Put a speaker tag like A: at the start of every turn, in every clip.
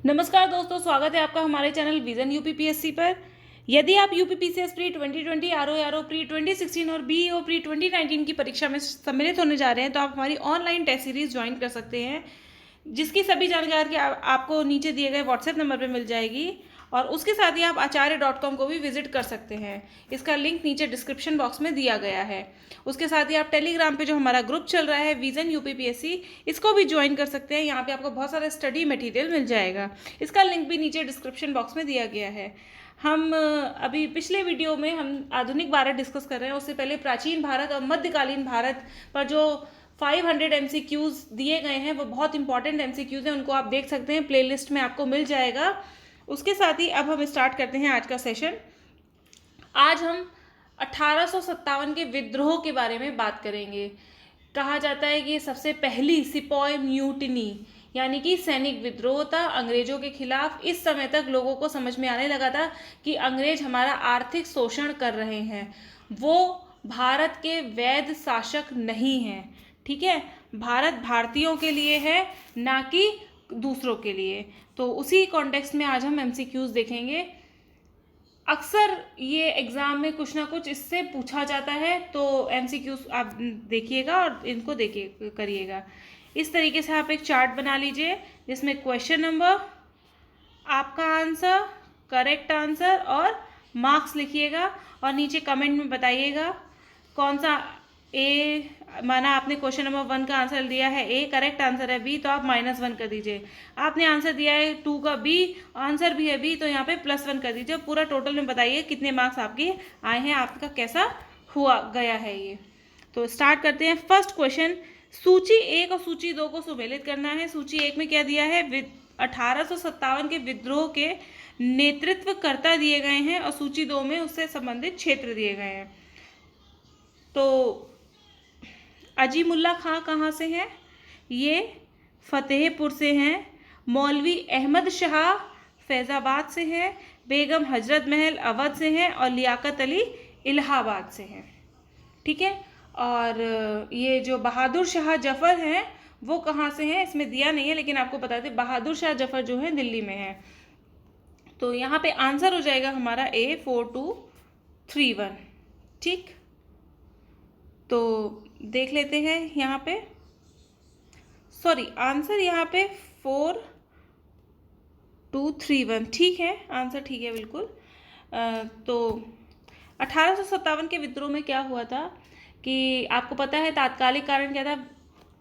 A: नमस्कार दोस्तों, स्वागत है आपका हमारे चैनल विजन यूपीपीएससी पर। यदि आप यूपीपीसीएस प्री 2020, आरओ प्री 2016 और बीईओ प्री 2019 की परीक्षा में सम्मिलित होने जा रहे हैं तो आप हमारी ऑनलाइन टेस्ट सीरीज ज्वाइन कर सकते हैं, जिसकी सभी जानकारी आपको नीचे दिए गए व्हाट्सएप नंबर पर मिल जाएगी। और उसके साथ ही आप acharya.com को भी विजिट कर सकते हैं। इसका लिंक नीचे डिस्क्रिप्शन बॉक्स में दिया गया है। उसके साथ ही आप टेलीग्राम पे जो हमारा ग्रुप चल रहा है विजन यूपीपीएससी, इसको भी ज्वाइन कर सकते हैं। यहाँ पे आपको बहुत सारा स्टडी मटेरियल मिल जाएगा। इसका लिंक भी नीचे डिस्क्रिप्शन बॉक्स में दिया गया है। हम अभी पिछले वीडियो में हम आधुनिक भारत डिस्कस कर रहे हैं। उससे पहले प्राचीन भारत और मध्यकालीन भारत पर जो 500 MCQs दिए गए हैं वो बहुत इंपॉर्टेंट MCQs हैं, उनको आप देख सकते हैं, प्लेलिस्ट में आपको मिल जाएगा। उसके साथ ही अब हम स्टार्ट करते हैं आज का सेशन। आज हम 1857 के विद्रोह के बारे में बात करेंगे। कहा जाता है कि सबसे पहली सिपॉय म्यूटिनी यानी कि सैनिक विद्रोह था अंग्रेजों के खिलाफ। इस समय तक लोगों को समझ में आने लगा था कि अंग्रेज हमारा आर्थिक शोषण कर रहे हैं, वो भारत के वैध शासक नहीं हैं। ठीक है, भारत भारतीयों के लिए है, ना कि दूसरों के लिए। तो उसी कॉन्टेक्स्ट में आज हम MCQs देखेंगे। अक्सर ये एग्ज़ाम में कुछ ना कुछ इससे पूछा जाता है, तो MCQs आप देखिएगा और इनको देखिए करिएगा। इस तरीके से आप एक चार्ट बना लीजिए जिसमें क्वेश्चन नंबर, आपका आंसर, करेक्ट आंसर और मार्क्स लिखिएगा और नीचे कमेंट में बताइएगा कौन सा ए, माना आपने क्वेश्चन नंबर 1 का आंसर दिया है ए, करेक्ट आंसर है बी, तो आप -1 कर दीजिए। आपने आंसर दिया है 2 का बी, आंसर भी है बी, तो यहाँ पे +1 कर दीजिए। पूरा टोटल में बताइए कितने मार्क्स आपके आए हैं, आपका कैसा हुआ गया है ये। तो स्टार्ट करते हैं। फर्स्ट क्वेश्चन, सूची 1 और सूची 2 को सुमेलित करना है। सूची 1 में क्या दिया है, 1857 के विद्रोह के नेतृत्वकर्ता दिए गए हैं और सूची 2 में उससे संबंधित क्षेत्र दिए गए हैं। तो अजीमुल्ला खां कहाँ से हैं, ये फतेहपुर से हैं। मौलवी अहमद शाह फैज़ाबाद से हैं। बेगम हजरत महल अवध से हैं और लियाकत अली इलाहाबाद से हैं। ठीक है, और ये जो बहादुर शाह जफ़र हैं वो कहाँ से हैं, इसमें दिया नहीं है लेकिन आपको बता दें बहादुर शाह जफ़र जो है दिल्ली में है। तो यहाँ पे आंसर हो जाएगा हमारा A 4231। ठीक, तो देख लेते हैं यहाँ पे, सॉरी आंसर यहाँ पे 4231। ठीक है, आंसर ठीक है बिल्कुल। तो 1857 के विद्रोह में क्या हुआ था कि आपको पता है तात्कालिक कारण क्या था।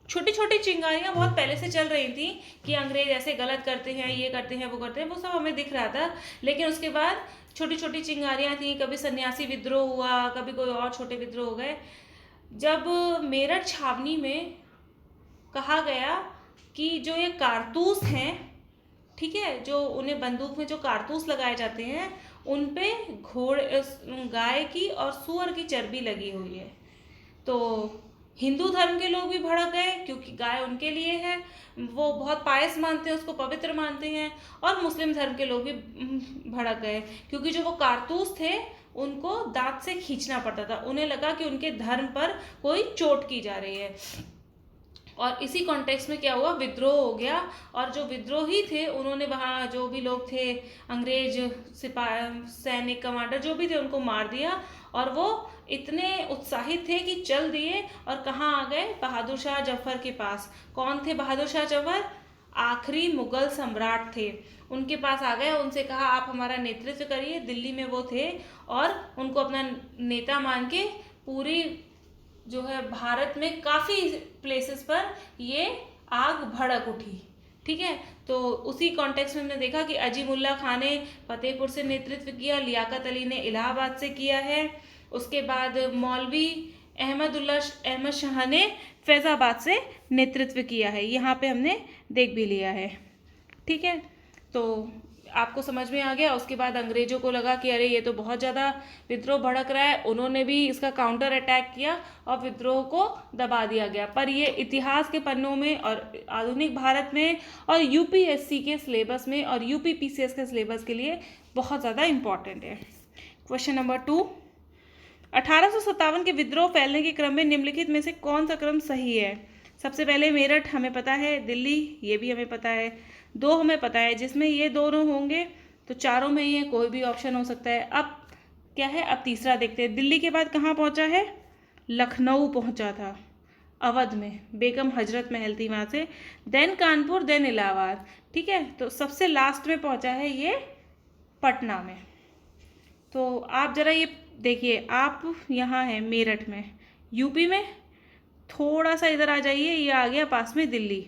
A: छोटी छोटी चिंगारियाँ बहुत पहले से चल रही थी कि अंग्रेज ऐसे गलत करते हैं, ये करते हैं, वो करते हैं, वो सब हमें दिख रहा था। लेकिन उसके बाद छोटी छोटी चिंगारियाँ थी, कभी सन्यासी विद्रोह हुआ, कभी कोई और छोटे विद्रोह हो गए। जब मेरठ छावनी में कहा गया कि जो ये कारतूस हैं, ठीक है, जो उन्हें बंदूक में जो कारतूस लगाए जाते हैं उन पे गाय की और सूअर की चर्बी लगी हुई है, तो हिंदू धर्म के लोग भी भड़क गए क्योंकि गाय उनके लिए है, वो बहुत पायस मानते हैं, उसको पवित्र मानते हैं। और मुस्लिम धर्म के लोग भी भड़क गए क्योंकि जो वो कारतूस थे उनको दांत से खींचना पड़ता था, उन्हें लगा कि उनके धर्म पर कोई चोट की जा रही है। और इसी कॉन्टेक्स्ट में क्या हुआ, विद्रोह हो गया। और जो विद्रोही थे उन्होंने वहाँ जो भी लोग थे, अंग्रेज सिपाही, सैनिक, कमांडर जो भी थे, उनको मार दिया। और वो इतने उत्साहित थे कि चल दिए और कहाँ आ गए, बहादुर शाह जफर के पास। कौन थे बहादुर शाह जफर, आखिरी मुगल सम्राट थे, उनके पास आ गए। उनसे कहा आप हमारा नेतृत्व करिए। दिल्ली में वो थे और उनको अपना नेता मान के पूरी जो है भारत में काफ़ी प्लेसेस पर ये आग भड़क उठी। ठीक है, तो उसी कॉन्टेक्स्ट में हमने देखा कि अजीमुल्ला खां ने फतेहपुर से नेतृत्व किया, लियाकत अली ने इलाहाबाद से किया है, उसके बाद मौलवी अहमद शाह ने फैज़ाबाद से नेतृत्व किया है। यहाँ पे हमने देख भी लिया है। ठीक है, तो आपको समझ में आ गया। उसके बाद अंग्रेजों को लगा कि अरे ये तो बहुत ज़्यादा विद्रोह भड़क रहा है, उन्होंने भी इसका काउंटर अटैक किया और विद्रोह को दबा दिया गया। पर ये इतिहास के पन्नों में और आधुनिक भारत में और यूपीएससी के सिलेबस में और यूपीपीसीएस के सिलेबस के लिए बहुत ज़्यादा इम्पॉर्टेंट है। क्वेश्चन नंबर 2, 1857 के विद्रोह फैलने के क्रम में निम्नलिखित में से कौन सा क्रम सही है। सबसे पहले मेरठ हमें पता है, दिल्ली ये भी हमें पता है, दो हमें पता है, जिसमें ये दोनों होंगे तो चारों में ये कोई भी ऑप्शन हो सकता है। अब क्या है, अब तीसरा देखते हैं। दिल्ली के बाद कहाँ पहुँचा है? लखनऊ पहुँचा था, अवध में बेगम हजरत महल थी वहाँ से, देन कानपुर, देन इलाहाबाद। ठीक है, तो सबसे लास्ट में पहुँचा है ये पटना में। तो आप ज़रा ये देखिए, आप यहाँ हैं मेरठ में, यूपी में, थोड़ा सा इधर आ जाइए, ये आ गया पास में दिल्ली।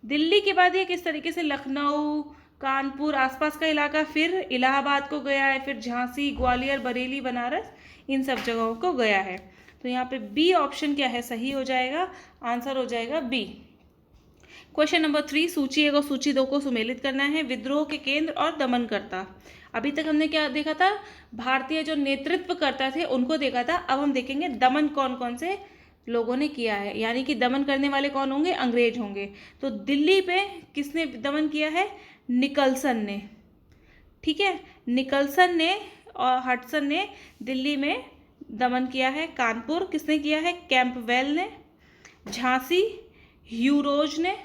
A: दिल्ली के बाद ये किस तरीके से लखनऊ, कानपुर, आसपास का इलाका, फिर इलाहाबाद को गया है, फिर झांसी, ग्वालियर, बरेली, बनारस, इन सब जगहों को गया है। तो यहाँ पे बी ऑप्शन क्या है, सही हो जाएगा, आंसर हो जाएगा बी। क्वेश्चन नंबर 3, सूची 1 और सूची 2 को सुमेलित करना है। विद्रोह के केंद्र और दमनकर्ता। अभी तक हमने क्या देखा था, भारतीय जो नेतृत्व करता थे उनको देखा था। अब हम देखेंगे दमन कौन कौन से लोगों ने किया है, यानी कि दमन करने वाले कौन होंगे, अंग्रेज होंगे। तो दिल्ली पे किसने दमन किया है, निकलसन ने। ठीक है, निकलसन ने और हडसन ने दिल्ली में दमन किया है। कानपुर किसने किया है, कैंपवेल ने। झांसी ह्यूरोज ने,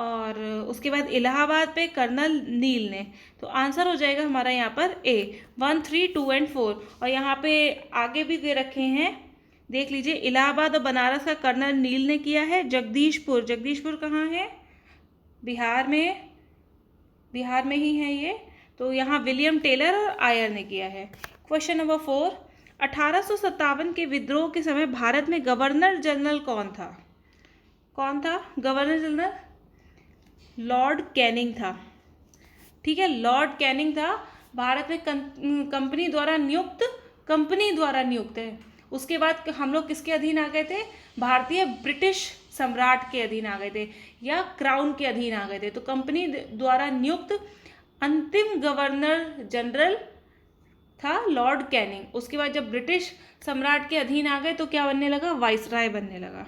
A: और उसके बाद इलाहाबाद पे कर्नल नील ने। तो आंसर हो जाएगा हमारा यहाँ पर ए, 1, 3, 2 एंड 4। और यहाँ पे आगे भी दे रखे हैं, देख लीजिए। इलाहाबाद और बनारस का कर्नल नील ने किया है। जगदीशपुर, जगदीशपुर कहाँ है, बिहार में, बिहार में ही है ये। तो यहाँ विलियम टेलर और आयर ने किया है। क्वेश्चन नंबर 4, 1857 के विद्रोह के समय भारत में गवर्नर जनरल कौन था? कौन था गवर्नर जनरल? लॉर्ड कैनिंग था। ठीक है, लॉर्ड कैनिंग था। भारत में कंपनी द्वारा नियुक्त है। उसके बाद हम लोग किसके अधीन आ गए थे, भारतीय ब्रिटिश सम्राट के अधीन आ गए थे, या क्राउन के अधीन आ गए थे। तो कंपनी द्वारा नियुक्त अंतिम गवर्नर जनरल था लॉर्ड कैनिंग। उसके बाद जब ब्रिटिश सम्राट के अधीन आ गए तो क्या बनने लगा, वाइसराय बनने लगा।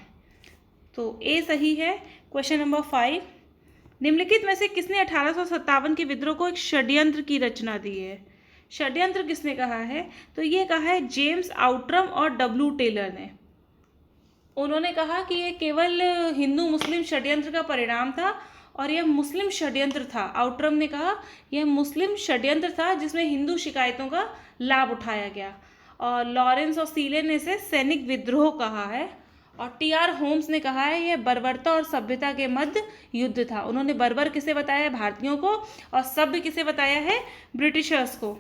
A: तो ए सही है। क्वेश्चन नंबर 5, निम्नलिखित में से किसने 1857 के विद्रोह को एक षड्यंत्र की रचना दी है? षड्यंत्र किसने कहा है? तो ये कहा है जेम्स आउट्रम और डब्ल्यू टेलर ने। उन्होंने कहा कि ये केवल हिंदू मुस्लिम षड्यंत्र का परिणाम था, और यह मुस्लिम षड्यंत्र था। आउट्रम ने कहा यह मुस्लिम षड्यंत्र था जिसमें हिंदू शिकायतों का लाभ उठाया गया। और लॉरेंस और सीले ने इसे सैनिक विद्रोह कहा है। और टी.आर. होम्स ने कहा है यह बर्बरता और सभ्यता के मध्य युद्ध था। उन्होंने बर्बर किसे बताया है, भारतीयों को, और सभ्य किसे बताया है, ब्रिटिशर्स को।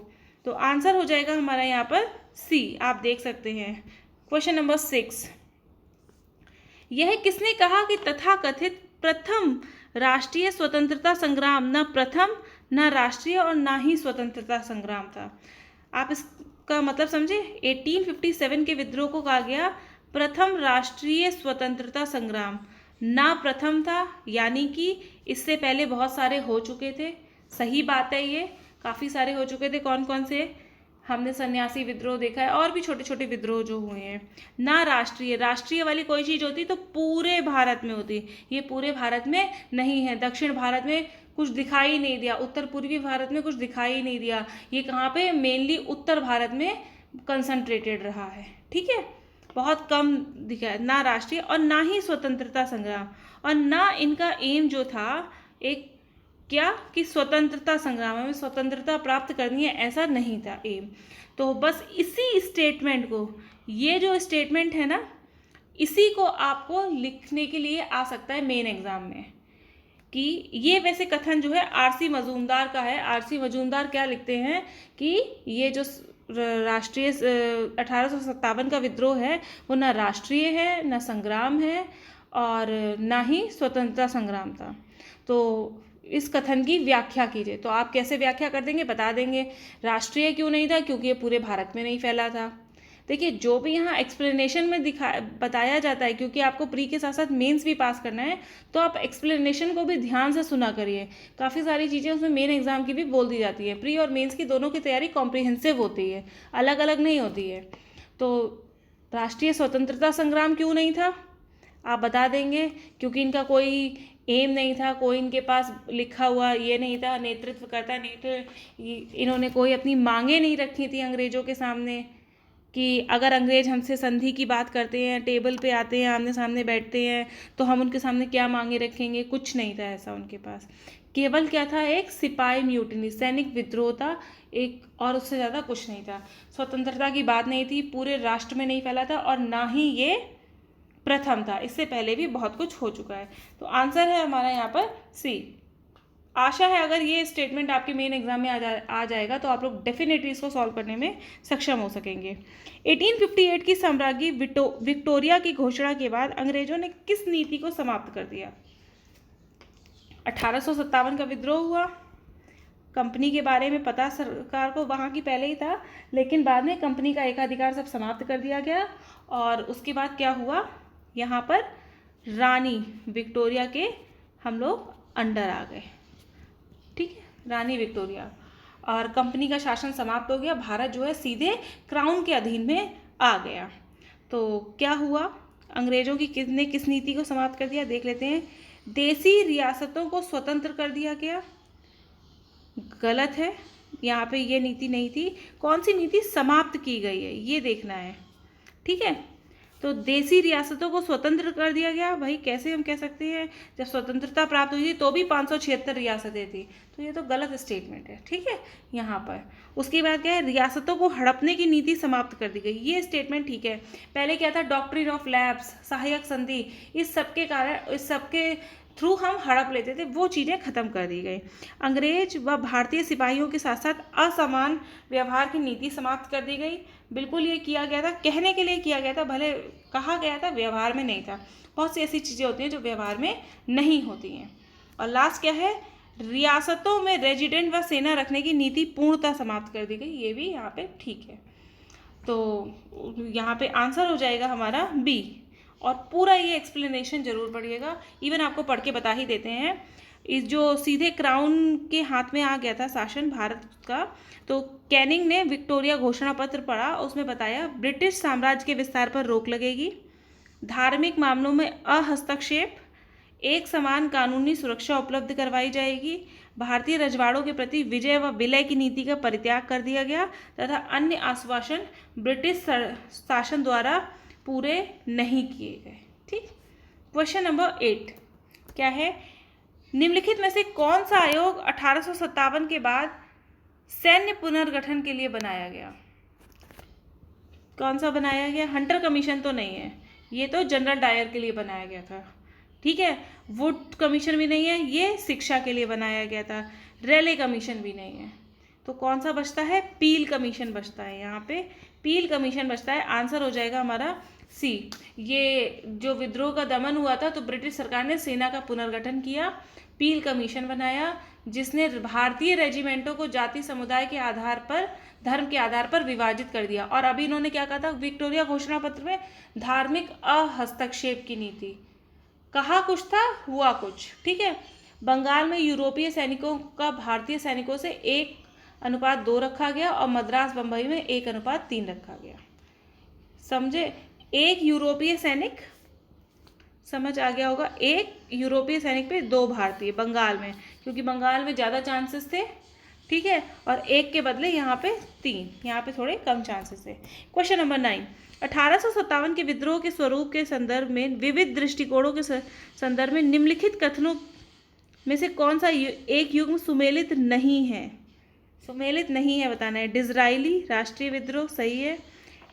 A: तो आंसर हो जाएगा हमारा यहाँ पर सी, आप देख सकते हैं। क्वेश्चन नंबर 6, यह किसने कहा कि तथाकथित प्रथम राष्ट्रीय स्वतंत्रता संग्राम न प्रथम, न राष्ट्रीय और न ही स्वतंत्रता संग्राम था? आप इसका मतलब समझे। 1857 के विद्रोह को कहा गया प्रथम राष्ट्रीय स्वतंत्रता संग्राम, ना प्रथम था, यानी कि इससे पहले बहुत सारे हो चुके थे। सही बात है, ये काफ़ी सारे हो चुके थे। कौन कौन से? हमने सन्यासी विद्रोह देखा है, और भी छोटे छोटे विद्रोह जो हुए हैं। ना राष्ट्रीय, राष्ट्रीय वाली कोई चीज़ होती तो पूरे भारत में होती, ये पूरे भारत में नहीं है। दक्षिण भारत में कुछ दिखाई नहीं दिया, उत्तर पूर्वी भारत में कुछ दिखाई नहीं दिया। ये कहाँ पे, मेनली उत्तर भारत में कंसंट्रेटेड रहा है। ठीक है, बहुत कम दिखा है। ना राष्ट्रीय और ना ही स्वतंत्रता संग्राम, और ना इनका एम जो था एक क्या, कि स्वतंत्रता संग्राम में स्वतंत्रता प्राप्त करनी है, ऐसा नहीं था एम। तो बस इसी स्टेटमेंट को, ये जो स्टेटमेंट है ना, इसी को आपको लिखने के लिए आ सकता है मेन एग्जाम में। कि ये वैसे कथन जो है आरसी मजूमदार का है। आरसी मजूमदार क्या लिखते हैं कि ये जो राष्ट्रीय 1857 का विद्रोह है वो ना राष्ट्रीय है, ना संग्राम है, और ना ही स्वतंत्रता संग्राम था। तो इस कथन की व्याख्या कीजिए। तो आप कैसे व्याख्या कर देंगे, बता देंगे। राष्ट्रीय क्यों नहीं था, क्योंकि ये पूरे भारत में नहीं फैला था। देखिए, जो भी यहाँ एक्सप्लेनेशन में बताया जाता है, क्योंकि आपको प्री के साथ साथ मेंस भी पास करना है, तो आप एक्सप्लेनेशन को भी ध्यान से सुना करिए। काफ़ी सारी चीज़ें उसमें मेन एग्जाम की भी बोल दी जाती है। प्री और मेंस की दोनों की तैयारी कॉम्प्रिहेंसिव होती है, अलग अलग नहीं होती है। तो राष्ट्रीय स्वतंत्रता संग्राम क्यों नहीं था, आप बता देंगे। क्योंकि इनका कोई एम नहीं था, कोई इनके पास लिखा हुआ ये नहीं था, नेतृत्व करता नहीं थे, इन्होंने कोई अपनी मांगे नहीं रखी थी अंग्रेजों के सामने। कि अगर अंग्रेज हमसे संधि की बात करते हैं, टेबल पे आते हैं, आमने सामने बैठते हैं, तो हम उनके सामने क्या मांगे रखेंगे? कुछ नहीं था ऐसा उनके पास। केवल क्या था? एक सिपाही म्यूटिनी, सैनिक विद्रोह था एक, और उससे ज़्यादा कुछ नहीं था। स्वतंत्रता की बात नहीं थी, पूरे राष्ट्र में नहीं फैला था, और ना ही ये प्रथम था, इससे पहले भी बहुत कुछ हो चुका है। तो आंसर है हमारा यहाँ पर सी। आशा है अगर ये स्टेटमेंट आपके मेन एग्जाम में आ जाएगा तो आप लोग डेफिनेटली इसको सॉल्व करने में सक्षम हो सकेंगे। 1858 की साम्राज्ञी विक्टोरिया की घोषणा के बाद अंग्रेजों ने किस नीति को समाप्त कर दिया? 1857 का विद्रोह हुआ। कंपनी के बारे में पता सरकार को वहाँ की पहले ही था, लेकिन बाद में कंपनी का एकाधिकार सब समाप्त कर दिया गया। और उसके बाद क्या हुआ? यहाँ पर रानी विक्टोरिया के हम लोग अंडर आ गए। ठीक है, रानी विक्टोरिया, और कंपनी का शासन समाप्त हो गया। भारत जो है सीधे क्राउन के अधीन में आ गया। तो क्या हुआ? अंग्रेजों की किसने किस नीति को समाप्त कर दिया? देख लेते हैं। देसी रियासतों को स्वतंत्र कर दिया गया। गलत है, यहाँ पे ये नीति नहीं थी। कौन सी नीति समाप्त की गई है ये देखना है। ठीक है, तो देसी रियासतों को स्वतंत्र कर दिया गया। भाई कैसे हम कह सकते हैं? जब स्वतंत्रता प्राप्त हुई थी तो भी 576 रियासतें थी, तो ये तो गलत स्टेटमेंट है। ठीक है, यहाँ पर उसके बाद क्या है? रियासतों को हड़पने की नीति समाप्त कर दी गई, ये स्टेटमेंट ठीक है। पहले क्या था? डॉक्ट्रिन ऑफ लैप्स, सहायक संधि, इस सबके कारण, इस सबके थ्रू हम हड़प लेते थे, वो चीज़ें खत्म कर दी गई। अंग्रेज व भारतीय सिपाहियों के साथ साथ असमान व्यवहार की नीति समाप्त कर दी गई। बिल्कुल ये किया गया था, कहने के लिए किया गया था, भले कहा गया था, व्यवहार में नहीं था। बहुत सी ऐसी चीज़ें होती हैं जो व्यवहार में नहीं होती हैं। और लास्ट क्या है? रियासतों में रेजिडेंट व सेना रखने की नीति पूर्णतः समाप्त कर दी गई, ये भी यहाँ पे ठीक है। तो यहाँ पे आंसर हो जाएगा हमारा बी। और पूरा ये एक्सप्लेनेशन जरूर पढ़िएगा, इवन आपको पढ़ के बता ही देते हैं। इस जो सीधे क्राउन के हाथ में आ गया था शासन भारत का, तो कैनिंग ने विक्टोरिया घोषणा पत्र पढ़ा, उसमें बताया ब्रिटिश साम्राज्य के विस्तार पर रोक लगेगी, धार्मिक मामलों में अहस्तक्षेप, एक समान कानूनी सुरक्षा उपलब्ध करवाई जाएगी, भारतीय रजवाड़ों के प्रति विजय व विलय की नीति का परित्याग कर दिया गया तथा अन्य आश्वासन ब्रिटिश शासन द्वारा पूरे नहीं किए गए। ठीक, क्वेश्चन नंबर 8 क्या है? निम्नलिखित में से कौन सा आयोग 1857 के बाद सैन्य पुनर्गठन के लिए बनाया गया? कौन सा बनाया गया? हंटर कमीशन तो नहीं है, ये तो जनरल डायर के लिए बनाया गया था। ठीक है, वुड कमीशन भी नहीं है, ये शिक्षा के लिए बनाया गया था। रेले कमीशन भी नहीं है, तो कौन सा बचता है? पील कमीशन बचता है। यहाँ पे पील कमीशन बचता है। आंसर हो जाएगा हमारा सी। ये जो विद्रोह का दमन हुआ था तो ब्रिटिश सरकार ने सेना का पुनर्गठन किया, पील कमीशन बनाया, जिसने भारतीय रेजिमेंटों को जाति समुदाय के आधार पर, धर्म के आधार पर विभाजित कर दिया। और अभी इन्होंने क्या कहा था विक्टोरिया घोषणा पत्र में? धार्मिक अहस्तक्षेप की नीति। कहा कुछ था, हुआ कुछ। ठीक है, बंगाल में यूरोपीय सैनिकों का भारतीय सैनिकों से 1:2 रखा गया और मद्रास बंबई में 1:3 रखा गया। समझे? एक यूरोपीय सैनिक, समझ आ गया होगा, एक यूरोपीय सैनिक पे 2 भारतीय बंगाल में, क्योंकि बंगाल में ज़्यादा चांसेस थे। ठीक है, और एक के बदले यहाँ पे 3, यहाँ पे थोड़े कम चांसेस थे। क्वेश्चन नंबर 9, 1857 के विद्रोह के स्वरूप के संदर्भ में, विविध दृष्टिकोणों के संदर्भ में निम्नलिखित कथनों में से कौन सा एक युग्म सुमेलित नहीं है? सुमेलित नहीं है बताना है। डिज़राइली, राष्ट्रीय विद्रोह, सही है।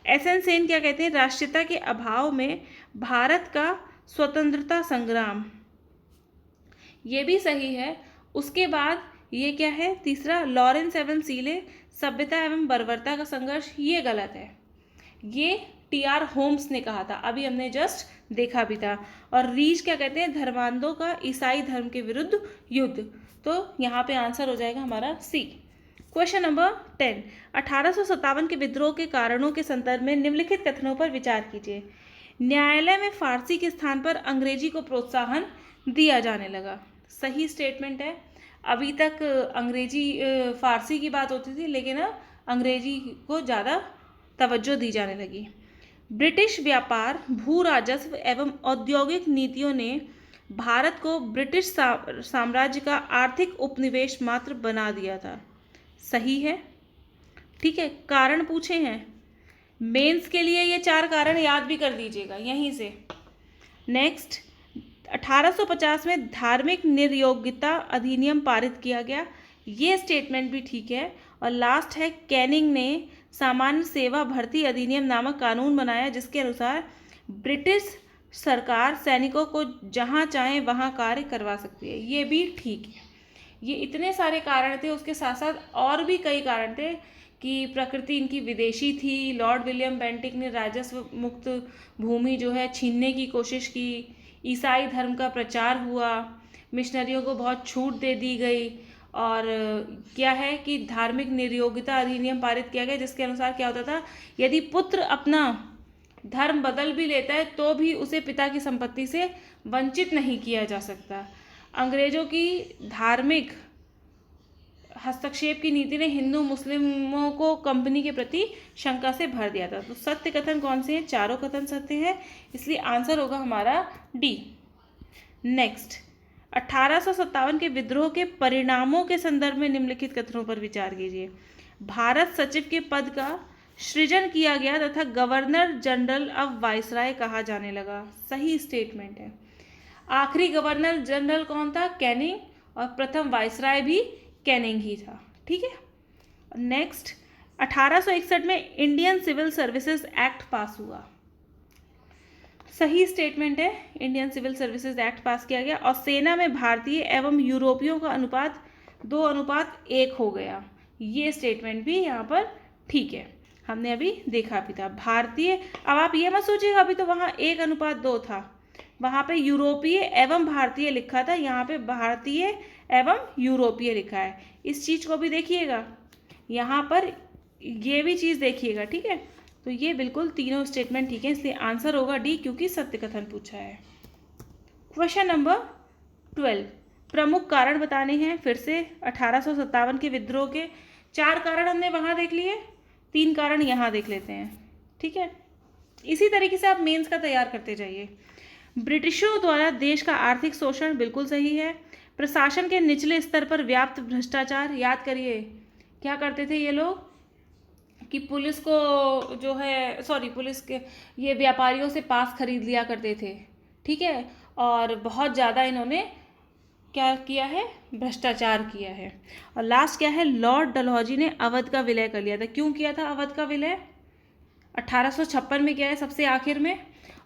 A: एसएन सेन क्या कहते हैं? राष्ट्रीयता के अभाव में भारत का स्वतंत्रता संग्राम, ये भी सही है। उसके बाद ये क्या है? तीसरा, लॉरेंस एवं सीले, सभ्यता एवं बर्बरता का संघर्ष, ये गलत है। ये टीआर होम्स ने कहा था, अभी हमने जस्ट देखा भी था। और रीच क्या कहते हैं? धर्मांधों का ईसाई धर्म के विरुद्ध युद्ध। तो यहाँ पे आंसर हो जाएगा हमारा सी। क्वेश्चन नंबर 10, 1857 के विद्रोह के कारणों के संदर्भ में निम्नलिखित कथनों पर विचार कीजिए। न्यायालय में फारसी के स्थान पर अंग्रेजी को प्रोत्साहन दिया जाने लगा, सही स्टेटमेंट है। अभी तक अंग्रेजी फारसी की बात होती थी, लेकिन अब अंग्रेजी को ज़्यादा तवज्जो दी जाने लगी। ब्रिटिश व्यापार, भू राजस्व एवं औद्योगिक नीतियों ने भारत को ब्रिटिश साम्राज्य का आर्थिक उपनिवेश मात्र बना दिया था, सही है। ठीक है, कारण पूछे हैं, मेंस के लिए ये 4 कारण याद भी कर दीजिएगा यहीं से। नेक्स्ट, 1850 में धार्मिक निर्योग्यता अधिनियम पारित किया गया, ये स्टेटमेंट भी ठीक है। और लास्ट है, कैनिंग ने सामान्य सेवा भर्ती अधिनियम नामक कानून बनाया जिसके अनुसार ब्रिटिश सरकार सैनिकों को जहां चाहे वहां कार्य करवा सकती है, ये भी ठीक है। ये इतने सारे कारण थे, उसके साथ साथ और भी कई कारण थे कि प्रकृति इनकी विदेशी थी, लॉर्ड विलियम बेंटिक ने राजस्व मुक्त भूमि जो है छीनने की कोशिश की, ईसाई धर्म का प्रचार हुआ, मिशनरियों को बहुत छूट दे दी गई, और क्या है कि धार्मिक निर्योग्यता अधिनियम पारित किया गया जिसके अनुसार क्या होता था, यदि पुत्र अपना धर्म बदल भी लेता है तो भी उसे पिता की संपत्ति से वंचित नहीं किया जा सकता। अंग्रेजों की धार्मिक हस्तक्षेप की नीति ने हिंदू मुस्लिमों को कंपनी के प्रति शंका से भर दिया था। तो सत्य कथन कौन से हैं? चारों कथन सत्य है, इसलिए आंसर होगा हमारा डी। नेक्स्ट, 1857 के विद्रोह के परिणामों के संदर्भ में निम्नलिखित कथनों पर विचार कीजिए। भारत सचिव के पद का सृजन किया गया तथा गवर्नर जनरल अब वायसराय कहा जाने लगा, सही स्टेटमेंट है। आखिरी गवर्नर जनरल कौन था? कैनिंग, और प्रथम वायसराय भी कैनिंग ही था। ठीक है। नेक्स्ट, 1861 में Indian civil services act pass हुआ, सही स्टेटमेंट है। Indian civil services act pass किया गया और सेना में भारतीय एवं यूरोपियों का अनुपात 2:1 हो गया, ये स्टेटमेंट भी यहाँ पर ठीक है, हमने अभी देखा भी था। भारतीय, अब आप ये मत सोचिएगा अभी तो वहाँ 1:2 था, वहाँ पे यूरोपीय एवं भारतीय लिखा था, यहाँ पे भारतीय एवं यूरोपीय लिखा है। इस चीज़ को भी देखिएगा, यहाँ पर ये भी चीज़ देखिएगा। ठीक है, तो ये बिल्कुल तीनों स्टेटमेंट ठीक है, इसलिए आंसर होगा डी, क्योंकि सत्य कथन पूछा है। क्वेश्चन नंबर 12, प्रमुख कारण बताने हैं। फिर से 1857 के विद्रोह के 4 कारण हमने वहाँ देख लिए, 3 कारण यहाँ देख लेते हैं। ठीक है, इसी तरीके से आप मेंस का तैयार करते जाइए। ब्रिटिशों द्वारा देश का आर्थिक शोषण, बिल्कुल सही है। प्रशासन के निचले स्तर पर व्याप्त भ्रष्टाचार, याद करिए क्या करते थे ये लोग कि पुलिस को जो है, सॉरी पुलिस के, ये व्यापारियों से पास खरीद लिया करते थे। ठीक है, और बहुत ज़्यादा इन्होंने क्या किया है? भ्रष्टाचार किया है। और लास्ट क्या है? लॉर्ड डलहौजी ने अवध का विलय कर लिया था। क्यों किया था अवध का विलय? 1856 में किया है, सबसे आखिर में।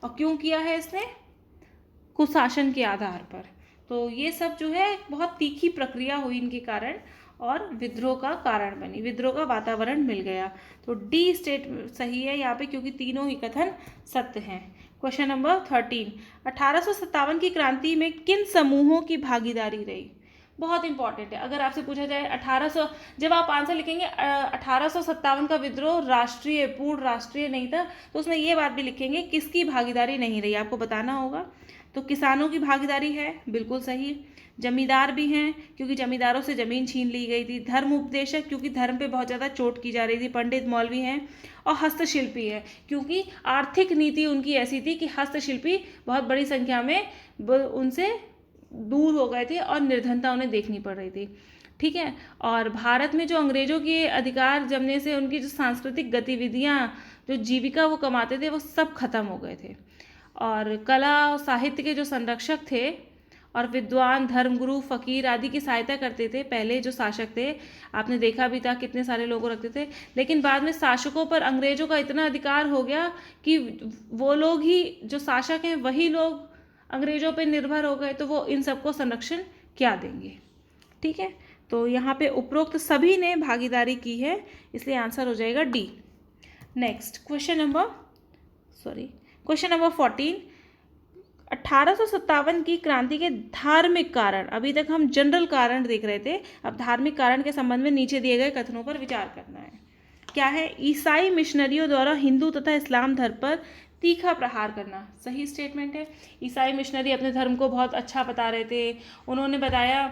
A: और क्यों किया है इसने? कुशासन के आधार पर। तो ये सब जो है बहुत तीखी प्रक्रिया हुई इनके कारण और विद्रोह का कारण बनी, विद्रोह का वातावरण मिल गया। तो डी स्टेट सही है यहाँ पे, क्योंकि तीनों ही कथन सत्य हैं। क्वेश्चन नंबर 13, 1857 की क्रांति में किन समूहों की भागीदारी रही? बहुत इंपॉर्टेंट है। अगर आपसे पूछा जाए 1800, जब आप आंसर लिखेंगे 1857 का विद्रोह राष्ट्रीय, पूर्ण राष्ट्रीय नहीं था, तो उसमें ये बात भी लिखेंगे किसकी भागीदारी नहीं रही, आपको बताना होगा। तो किसानों की भागीदारी है, बिल्कुल सही। जमींदार भी हैं, क्योंकि जमींदारों से ज़मीन छीन ली गई थी। धर्म उपदेशक, क्योंकि धर्म पे बहुत ज़्यादा चोट की जा रही थी। पंडित मौलवी हैं। और हस्तशिल्पी है, क्योंकि आर्थिक नीति उनकी ऐसी थी कि हस्तशिल्पी बहुत बड़ी संख्या में उनसे दूर हो गए थे और निर्धनता उन्हें देखनी पड़ रही थी। ठीक है, और भारत में जो अंग्रेजों के अधिकार जमने से उनकी जो सांस्कृतिक गतिविधियाँ, जो जीविका वो कमाते थे, वो सब खत्म हो गए थे। और कला और साहित्य के जो संरक्षक थे और विद्वान, धर्मगुरु, फकीर आदि की सहायता करते थे पहले जो शासक थे, आपने देखा भी था कितने सारे लोग रखते थे। लेकिन बाद में शासकों पर अंग्रेजों का इतना अधिकार हो गया कि वो लोग ही जो शासक हैं वही लोग अंग्रेजों पर निर्भर हो गए, तो वो इन सबको संरक्षण क्या देंगे। ठीक है, तो यहाँ पे उपरोक्त सभी ने भागीदारी की है, इसलिए आंसर हो जाएगा डी। नेक्स्ट क्वेश्चन नंबर 14, 1857 की क्रांति के धार्मिक कारण, अभी तक हम जनरल कारण देख रहे थे, अब धार्मिक कारण के संबंध में नीचे दिए गए कथनों पर विचार करना है। क्या है? ईसाई मिशनरियों द्वारा हिंदू तथा इस्लाम धर्म पर तीखा प्रहार करना, सही स्टेटमेंट है। ईसाई मिशनरी अपने धर्म को बहुत अच्छा बता रहे थे, उन्होंने बताया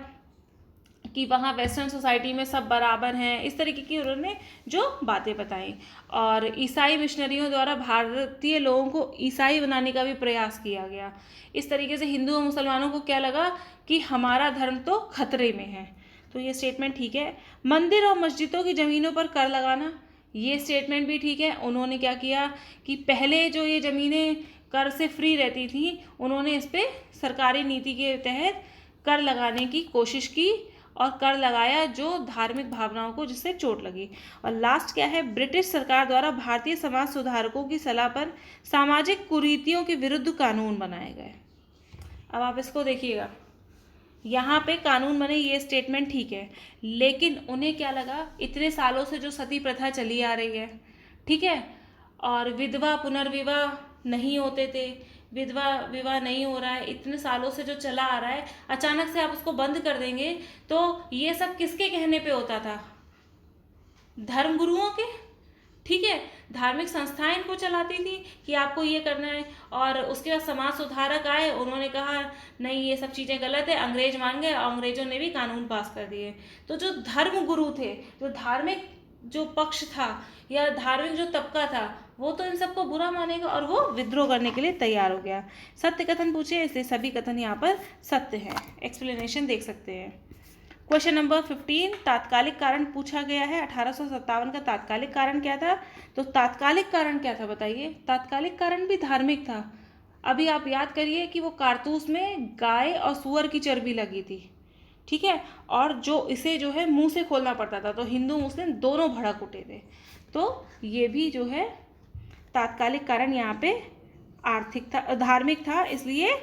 A: कि वहाँ वेस्टर्न सोसाइटी में सब बराबर हैं, इस तरीके की उन्होंने जो बातें बताई। और ईसाई मिशनरियों द्वारा भारतीय लोगों को ईसाई बनाने का भी प्रयास किया गया। इस तरीके से हिंदू और मुसलमानों को क्या लगा कि हमारा धर्म तो खतरे में है, तो ये स्टेटमेंट ठीक है। मंदिर और मस्जिदों की ज़मीनों पर कर लगाना, ये स्टेटमेंट भी ठीक है। उन्होंने क्या किया कि पहले जो ये ज़मीनें कर से फ्री रहती थी, उन्होंने इस पर सरकारी नीति के तहत कर लगाने की कोशिश की और कर लगाया जो धार्मिक भावनाओं को जिससे चोट लगी। और लास्ट क्या है, ब्रिटिश सरकार द्वारा भारतीय समाज सुधारकों की सलाह पर सामाजिक कुरीतियों के विरुद्ध कानून बनाए गए। अब आप इसको देखिएगा, यहाँ पे कानून बने, ये स्टेटमेंट ठीक है, लेकिन उन्हें क्या लगा, इतने सालों से जो सती प्रथा चली आ रही है, ठीक है, और विधवा पुनर्विवाह नहीं होते थे, विधवा विवाह नहीं हो रहा है, इतने सालों से जो चला आ रहा है, अचानक से आप उसको बंद कर देंगे तो ये सब किसके कहने पे होता था? धर्मगुरुओं के, ठीक है, धार्मिक संस्थाएं इनको चलाती थी कि आपको ये करना है। और उसके बाद समाज सुधारक आए, उन्होंने कहा नहीं ये सब चीज़ें गलत है, अंग्रेज मान गए, अंग्रेजों ने भी कानून पास कर दिए। तो जो धर्म गुरु थे, जो धार्मिक जो पक्ष था या धार्मिक जो तबका था, वो तो इन सबको बुरा मानेगा और वो विद्रोह करने के लिए तैयार हो गया। सत्य कथन पूछे, इसलिए सभी कथन यहाँ पर सत्य हैं। एक्सप्लेनेशन देख सकते हैं। क्वेश्चन नंबर 15, तात्कालिक कारण पूछा गया है। 1857 का तात्कालिक कारण क्या था? तो तात्कालिक कारण क्या था बताइए? तात्कालिक कारण भी धार्मिक था। अभी आप याद करिए कि वो कारतूस में गाय और सूअर की चर्बी लगी थी, ठीक है, और जो इसे जो है मुंह से खोलना पड़ता था, तो हिंदू मुस्लिम दोनों भड़क उठे थे। तो ये भी जो है तात्कालिक कारण यहाँ पे आर्थिक था, धार्मिक था, इसलिए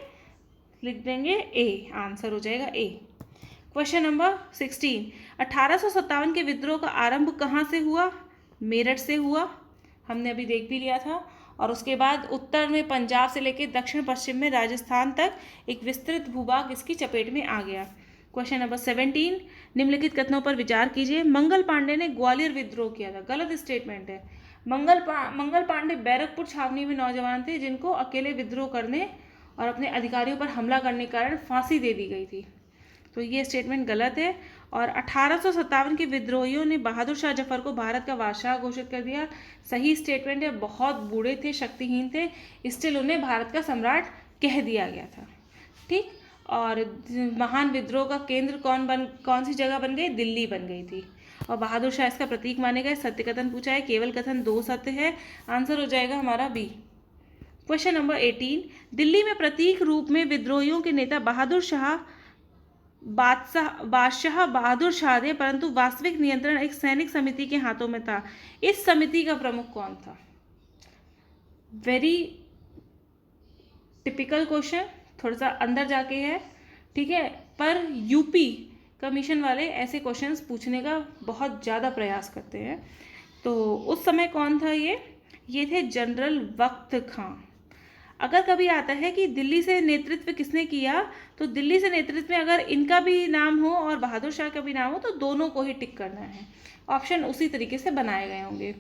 A: लिख देंगे ए, आंसर हो जाएगा ए। क्वेश्चन नंबर 16, 1857 के विद्रोह का आरंभ कहाँ से हुआ? मेरठ से हुआ, हमने अभी देख भी लिया था। और उसके बाद उत्तर में पंजाब से लेकर दक्षिण पश्चिम में राजस्थान तक एक विस्तृत भूभाग इसकी चपेट में आ गया। क्वेश्चन नंबर 17, निम्नलिखित कथनों पर विचार कीजिए। मंगल पांडे ने ग्वालियर विद्रोह किया था, गलत स्टेटमेंट है। मंगल पांडे बैरकपुर छावनी में नौजवान थे जिनको अकेले विद्रोह करने और अपने अधिकारियों पर हमला करने के कारण फांसी दे दी गई थी, तो ये स्टेटमेंट गलत है। और 1857 के विद्रोहियों ने बहादुर शाह जफर को भारत का बादशाह घोषित कर दिया, सही स्टेटमेंट है। बहुत बूढ़े थे, शक्तिहीन थे, स्टिल उन्हें भारत का सम्राट कह दिया गया था, ठीक। और महान विद्रोह का केंद्र कौन सी जगह बन गई? दिल्ली बन गई थी। और बहादुर शाह इसका प्रतीक माने गए। सत्य कथन पूछा है, केवल कथन 2 सत्य है, आंसर हो जाएगा हमारा बी। क्वेश्चन नंबर 18, दिल्ली में प्रतीक रूप में विद्रोहियों के नेता बादशाह बहादुर शाह थे, परंतु वास्तविक नियंत्रण एक सैनिक समिति के हाथों में था। इस समिति का प्रमुख कौन था? वेरी टिपिकल क्वेश्चन, थोड़ा सा अंदर जाके है, ठीक है, पर यूपी कमीशन वाले ऐसे क्वेश्चंस पूछने का बहुत ज़्यादा प्रयास करते हैं। तो उस समय कौन था ये थे जनरल वक्त खां। अगर कभी आता है कि दिल्ली से नेतृत्व किसने किया, तो दिल्ली से नेतृत्व में अगर इनका भी नाम हो और बहादुर शाह का भी नाम हो, तो दोनों को ही टिक करना है। ऑप्शन उसी तरीके से बनाए गए होंगे,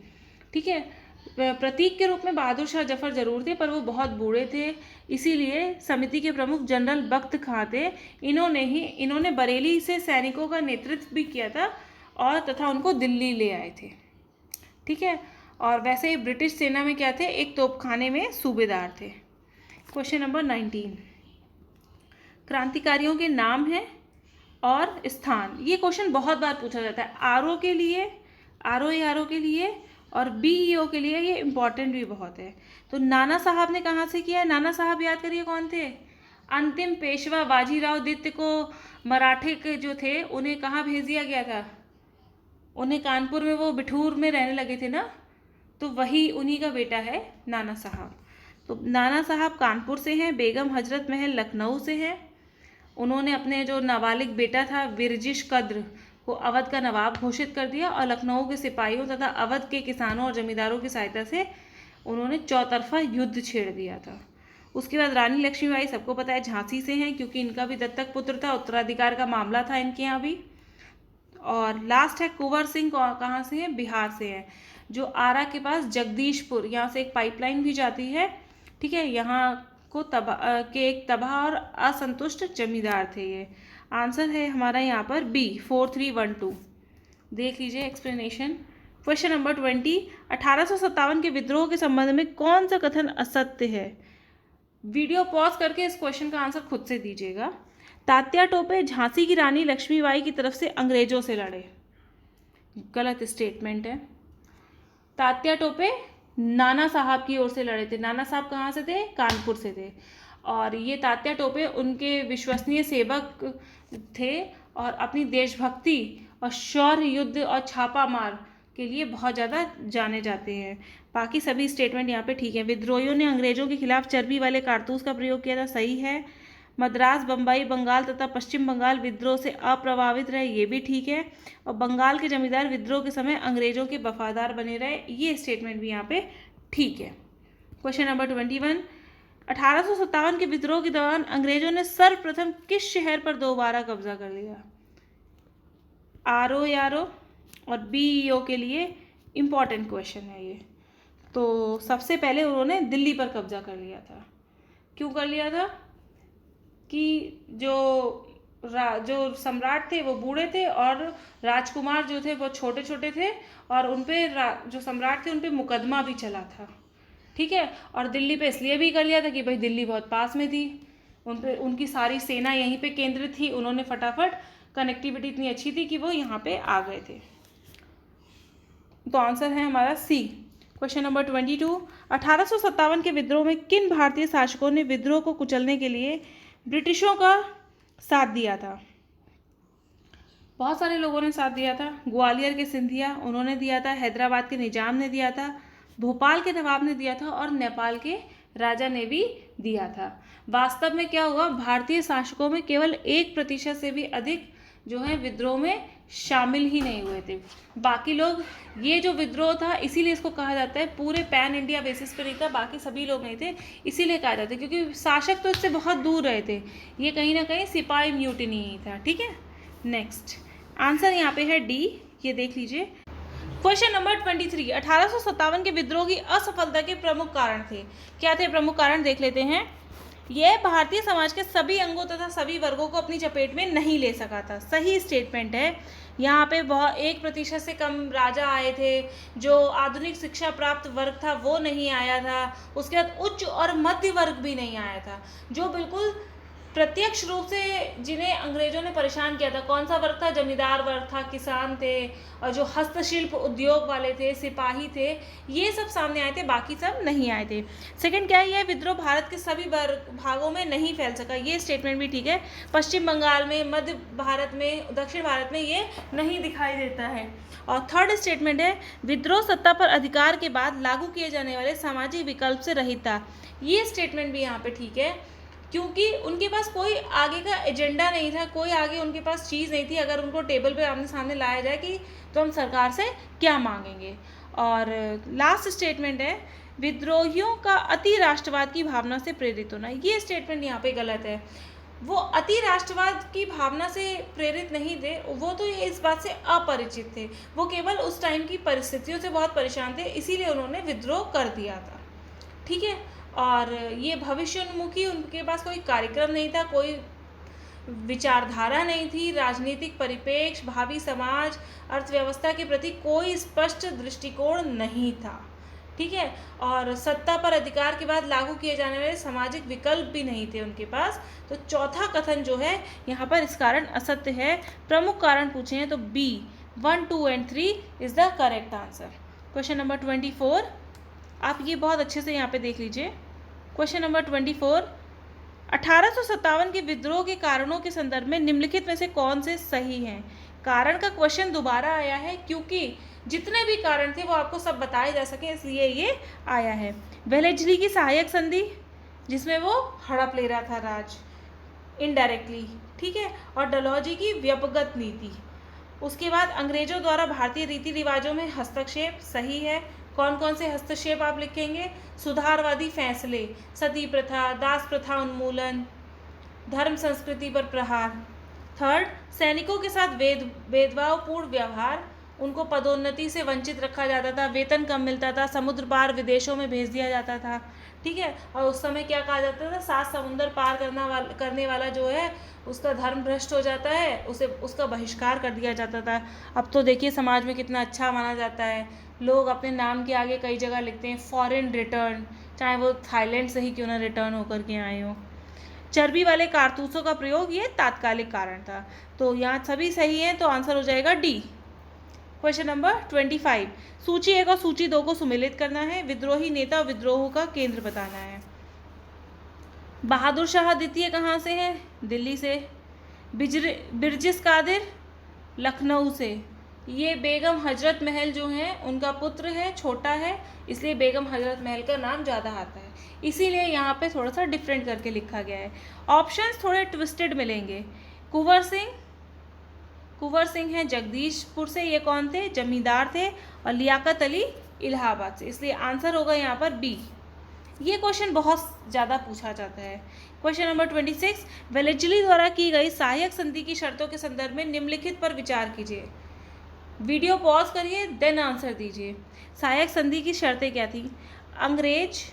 A: ठीक है। प्रतीक के रूप में बहादुर शाह जफर जरूर थे, पर वो बहुत बूढ़े थे, इसीलिए समिति के प्रमुख जनरल बख्त खां थे। इन्होंने बरेली से सैनिकों का नेतृत्व भी किया था और तथा उनको दिल्ली ले आए थे, ठीक है। और वैसे ही ब्रिटिश सेना में क्या थे? एक तोपखाने में सूबेदार थे। क्वेश्चन नंबर 19, क्रांतिकारियों के नाम है और स्थान। ये क्वेश्चन बहुत बार पूछा जाता है, आरओ के लिए, आरओ के लिए और बीईओ के लिए, ये इम्पॉर्टेंट भी बहुत है। तो नाना साहब ने कहाँ से किया है? नाना साहब याद करिए कौन थे? अंतिम पेशवा बाजीराव द्वितीय को मराठे के जो थे उन्हें कहाँ भेज दिया गया था? उन्हें कानपुर में, वो बिठूर में रहने लगे थे ना, तो वही उन्हीं का बेटा है नाना साहब। तो नाना साहब कानपुर से हैं, बेगम हजरत महल लखनऊ से हैं। उन्होंने अपने जो नाबालिग बेटा था विरजिश कद्र को अवध का नवाब घोषित कर दिया और लखनऊ के सिपाहियों तथा अवध के किसानों और जमींदारों की सहायता से उन्होंने चौतरफा युद्ध छेड़ दिया था। उसके बाद रानी लक्ष्मीबाई, सबको पता है, झांसी से हैं क्योंकि इनका भी दत्तक पुत्र था, उत्तराधिकार का मामला था इनके यहाँ भी। और लास्ट है कुंवर सिंह, कहाँ से हैं? बिहार से हैं, जो आरा के पास जगदीशपुर, यहाँ से एक पाइपलाइन भी जाती है, ठीक है। यहाँ को एक तबाह और असंतुष्ट जमींदार थे ये। आंसर है हमारा यहाँ पर बी, 4312। देख लीजिए एक्सप्लेनेशन। क्वेश्चन नंबर 20, 1857 के विद्रोह के संबंध में कौन सा कथन असत्य है? वीडियो पॉज करके इस क्वेश्चन का आंसर खुद से दीजिएगा। तात्या टोपे झांसी की रानी लक्ष्मीबाई की तरफ से अंग्रेजों से लड़े, गलत स्टेटमेंट है। तात्या टोपे नाना साहब की ओर से लड़े थे। नाना साहब कहाँ से थे? कानपुर से थे। और ये तात्या टोपे उनके विश्वसनीय सेवक थे और अपनी देशभक्ति और शौर्य युद्ध और छापा मार के लिए बहुत ज़्यादा जाने जाते हैं। बाकी सभी स्टेटमेंट यहाँ पे ठीक है। विद्रोहियों ने अंग्रेजों के खिलाफ चर्बी वाले कारतूस का प्रयोग किया था, सही है। मद्रास, बम्बई, बंगाल तथा पश्चिम बंगाल विद्रोह से अप्रभावित रहे, ये भी ठीक है। और बंगाल के जमींदार विद्रोह के समय अंग्रेजों के वफादार बने रहे, ये स्टेटमेंट भी यहाँ पे ठीक है। क्वेश्चन नंबर 21, 1857 के विद्रोह के दौरान अंग्रेजों ने सर्वप्रथम किस शहर पर दोबारा कब्जा कर लिया? आर यारो और BEO के लिए इम्पॉर्टेंट क्वेश्चन है ये। तो सबसे पहले उन्होंने दिल्ली पर कब्जा कर लिया था। क्यों कर लिया था? कि जो सम्राट थे वो बूढ़े थे और राजकुमार जो थे वो छोटे छोटे थे और उन पे जो सम्राट थे उन पे मुकदमा भी चला था, ठीक है। और दिल्ली पे इसलिए भी कर लिया था कि भाई दिल्ली बहुत पास में थी, उनकी सारी सेना यहीं पे केंद्रित थी, उन्होंने फटाफट कनेक्टिविटी इतनी अच्छी थी कि वो यहाँ पे आ गए थे। तो आंसर है हमारा सी। क्वेश्चन नंबर 22, 1857 के विद्रोह में किन भारतीय शासकों ने विद्रोह को कुचलने के लिए ब्रिटिशों का साथ दिया था? बहुत सारे लोगों ने साथ दिया था। ग्वालियर के सिंधिया उन्होंने दिया था, हैदराबाद के निजाम ने दिया था, भोपाल के नवाब ने दिया था और नेपाल के राजा ने भी दिया था। वास्तव में क्या हुआ, भारतीय शासकों में केवल 1% से भी अधिक जो है विद्रोह में शामिल ही नहीं हुए थे। बाकी लोग, ये जो विद्रोह था इसीलिए इसको कहा जाता है पूरे पैन इंडिया बेसिस पे नहीं था, बाकी सभी लोग नहीं थे इसीलिए कहा जाता है, क्योंकि शासक तो इससे बहुत दूर रहे थे, ये कहीं ना कहीं सिपाही म्यूटिनी ही था, ठीक है। नेक्स्ट आंसर यहाँ पे है डी, ये देख लीजिए। क्वेश्चन नंबर 23, 1857 के विद्रोह की असफलता के प्रमुख कारण थे। क्या थे प्रमुख कारण, देख लेते हैं। यह भारतीय समाज के सभी अंगों तथा सभी वर्गों को अपनी चपेट में नहीं ले सका था, सही स्टेटमेंट है। यहाँ पे बहुत 1% से कम राजा आए थे, जो आधुनिक शिक्षा प्राप्त वर्ग था वो नहीं आया था, उसके बाद उच्च और मध्य वर्ग भी नहीं आया था, जो बिल्कुल प्रत्यक्ष रूप से जिन्हें अंग्रेजों ने परेशान किया था। कौन सा वर्ग था? जमींदार वर्ग था, किसान थे और जो हस्तशिल्प उद्योग वाले थे, सिपाही थे, ये सब सामने आए थे, बाकी सब नहीं आए थे। सेकंड क्या है, यह विद्रोह भारत के सभी भागों में नहीं फैल सका, ये स्टेटमेंट भी ठीक है। पश्चिम बंगाल में, मध्य भारत में, दक्षिण भारत में ये नहीं दिखाई देता है। और थर्ड स्टेटमेंट है, विद्रोह सत्ता पर अधिकार के बाद लागू किए जाने वाले सामाजिक विकल्प से रहित था, ये स्टेटमेंट भी यहाँ पे ठीक है, क्योंकि उनके पास कोई आगे का एजेंडा नहीं था, कोई आगे उनके पास चीज़ नहीं थी। अगर उनको टेबल पे आमने सामने लाया जाए कि तो हम सरकार से क्या मांगेंगे। और लास्ट स्टेटमेंट है, विद्रोहियों का अति राष्ट्रवाद की भावना से प्रेरित होना, ये स्टेटमेंट यहाँ पे गलत है। वो अति राष्ट्रवाद की भावना से प्रेरित नहीं थे, वो तो इस बात से अपरिचित थे, वो केवल उस टाइम की परिस्थितियों से बहुत परेशान थे, इसीलिए उन्होंने विद्रोह कर दिया था, ठीक है। और ये भविष्योन्मुखी, उनके पास कोई कार्यक्रम नहीं था, कोई विचारधारा नहीं थी, राजनीतिक परिप्रेक्ष्य, भावी समाज, अर्थव्यवस्था के प्रति कोई स्पष्ट दृष्टिकोण नहीं था, ठीक है। और सत्ता पर अधिकार के बाद लागू किए जाने वाले सामाजिक विकल्प भी नहीं थे उनके पास। तो चौथा कथन जो है यहाँ पर इस कारण असत्य है। प्रमुख कारण पूछे हैं तो B 1, 2 and 3 is the correct answer. Question number 24, आप ये बहुत अच्छे से यहाँ पे देख लीजिए। क्वेश्चन नंबर 24, 1857 के विद्रोह के कारणों के संदर्भ में निम्नलिखित में से कौन से सही हैं? कारण का क्वेश्चन दोबारा आया है क्योंकि जितने भी कारण थे वो आपको सब बताए जा सके, इसलिए ये आया है। वेलेस्ली की सहायक संधि, जिसमें वो हड़प ले रहा था राज इनडायरेक्टली, ठीक है। और डलहौजी की व्यपगत नीति, उसके बाद अंग्रेजों द्वारा भारतीय रीति रिवाजों में हस्तक्षेप, सही है। कौन कौन से हस्तक्षेप आप लिखेंगे? सुधारवादी फैसले, सती प्रथा, दास प्रथा उन्मूलन, धर्म संस्कृति पर प्रहार। थर्ड, सैनिकों के साथ भेदभावपूर्ण व्यवहार, उनको पदोन्नति से वंचित रखा जाता था, वेतन कम मिलता था, समुद्र पार विदेशों में भेज दिया जाता था, ठीक है। और उस समय क्या कहा जाता था, 7 समुंदर पार करने वाला जो है उसका धर्म भ्रष्ट हो जाता है, उसका बहिष्कार कर दिया जाता था। अब तो देखिए समाज में कितना अच्छा माना जाता है, लोग अपने नाम के आगे कई जगह लिखते हैं फॉरेन रिटर्न, चाहे वो थाईलैंड से ही क्यों ना रिटर्न होकर के आए हो। चर्बी वाले कारतूसों का प्रयोग ये तात्कालिक कारण था। तो यहाँ सभी सही हैं, तो आंसर हो जाएगा डी। क्वेश्चन नंबर 25, सूची 1 और सूची 2 को सुमेलित करना है, विद्रोही नेता और विद्रोह का केंद्र बताना है। बहादुर शाह द्वितीय कहाँ से है? दिल्ली से। बिरजिस कादिर लखनऊ से। ये बेगम हजरत महल जो हैं उनका पुत्र है, छोटा है, इसलिए बेगम हजरत महल का नाम ज़्यादा आता है, इसीलिए यहाँ पे थोड़ा सा डिफरेंट करके लिखा गया है। ऑप्शंस थोड़े ट्विस्टेड मिलेंगे। कुंवर सिंह हैं जगदीशपुर से, ये कौन थे? जमींदार थे। और लियाकत अली इलाहाबाद से, इसलिए आंसर होगा यहाँ पर बी। ये क्वेश्चन बहुत ज़्यादा पूछा जाता है। क्वेश्चन नंबर 26, वेलेस्ली द्वारा की गई सहायक संधि की शर्तों के संदर्भ में निम्नलिखित पर विचार कीजिए। वीडियो पॉज करिए, देन आंसर दीजिए। सहायक संधि की शर्तें क्या थी? अंग्रेज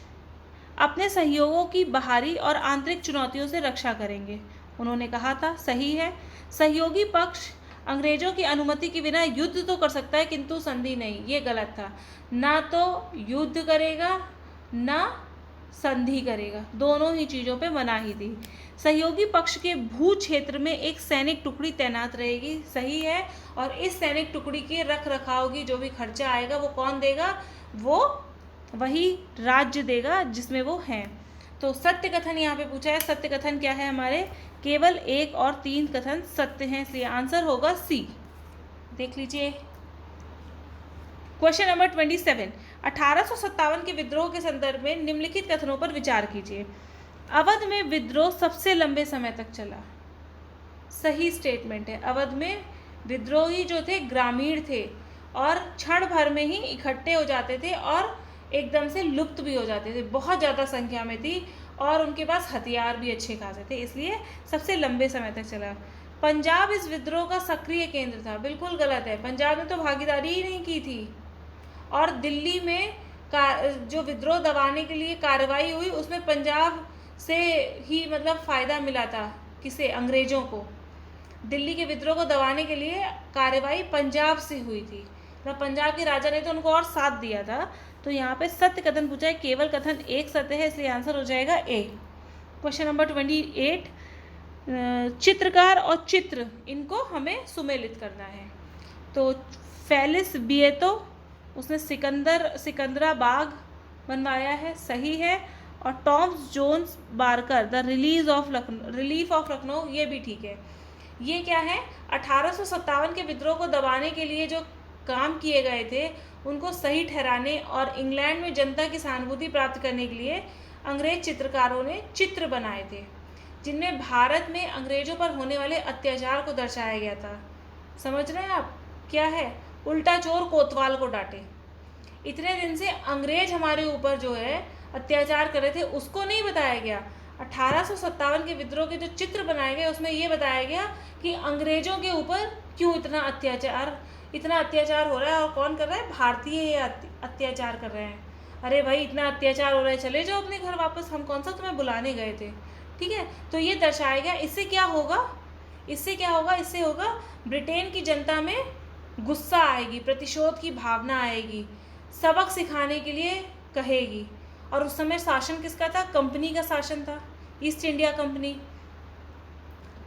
A: अपने सहयोगों की बाहरी और आंतरिक चुनौतियों से रक्षा करेंगे, उन्होंने कहा था, सही है। सहयोगी पक्ष अंग्रेजों की अनुमति के बिना युद्ध तो कर सकता है किंतु संधि नहीं, ये गलत था। ना तो युद्ध करेगा ना संधि करेगा, दोनों ही चीज़ों पे मनाही थी। सहयोगी पक्ष के भू क्षेत्र में एक सैनिक टुकड़ी तैनात रहेगी, सही है। और इस सैनिक टुकड़ी के रख रखाव की जो भी खर्चा आएगा वो कौन देगा? वो वही राज्य देगा जिसमें वो हैं। तो सत्य कथन यहाँ पे पूछा है, सत्य कथन क्या है हमारे? केवल 1 और 3 कथन सत्य हैं, इसलिए आंसर होगा सी। देख लीजिए क्वेश्चन नंबर 27, 1857 के विद्रोह के संदर्भ में निम्नलिखित कथनों पर विचार कीजिए। अवध में विद्रोह सबसे लंबे समय तक चला, सही स्टेटमेंट है। अवध में विद्रोही जो थे ग्रामीण थे और क्षण भर में ही इकट्ठे हो जाते थे और एकदम से लुप्त भी हो जाते थे, बहुत ज़्यादा संख्या में थी और उनके पास हथियार भी अच्छे खासे थे, इसलिए सबसे लंबे समय तक चला। पंजाब इस विद्रोह का सक्रिय केंद्र था, बिल्कुल गलत है। पंजाब ने तो भागीदारी ही नहीं की थी। और दिल्ली में जो विद्रोह दबाने के लिए कार्रवाई हुई उसमें पंजाब से ही मतलब फ़ायदा मिला था, किसे? अंग्रेज़ों को। दिल्ली के विद्रोह को दबाने के लिए कार्रवाई पंजाब से हुई थी, मतलब पंजाब के राजा ने तो उनको और साथ दिया था। तो यहाँ पे सत्य कथन पूछा है, केवल कथन 1 सत्य है, इसलिए आंसर हो जाएगा ए। क्वेश्चन नंबर 28, चित्रकार और चित्र इनको हमें सुमेलित करना है। तो फेलिस बिएतो उसने सिकंदरा बाग बनवाया है, सही है। और Thomas Jones Barker the relief of Lucknow, ये भी ठीक है। ये क्या है? 1857 के विद्रोह को दबाने के लिए जो काम किए गए थे उनको सही ठहराने और इंग्लैंड में जनता की सहानुभूति प्राप्त करने के लिए अंग्रेज चित्रकारों ने चित्र बनाए थे, जिनमें भारत में अंग्रेजों पर होने वाले अत्याचार को दर्शाया गया था। समझ रहे हैं आप? क्या है? उल्टा चोर कोतवाल को डांटे। इतने दिन से अंग्रेज हमारे ऊपर जो है अत्याचार कर रहे थे उसको नहीं बताया गया। 1857 के विद्रोह के जो चित्र बनाए गए उसमें ये बताया गया कि अंग्रेजों के ऊपर क्यों इतना अत्याचार हो रहा है और कौन कर रहा है? भारतीय ये अत्याचार कर रहे हैं। अरे भाई, इतना अत्याचार हो रहा है, चले जाओ अपने घर वापस, हम कौन सा तुम्हें बुलाने गए थे। ठीक है, तो ये दर्शाया गया। इससे क्या होगा? इससे होगा ब्रिटेन की जनता में गुस्सा आएगी, प्रतिशोध की भावना आएगी, सबक सिखाने के लिए कहेगी। और उस समय शासन किसका था? कंपनी का शासन था, ईस्ट इंडिया कंपनी।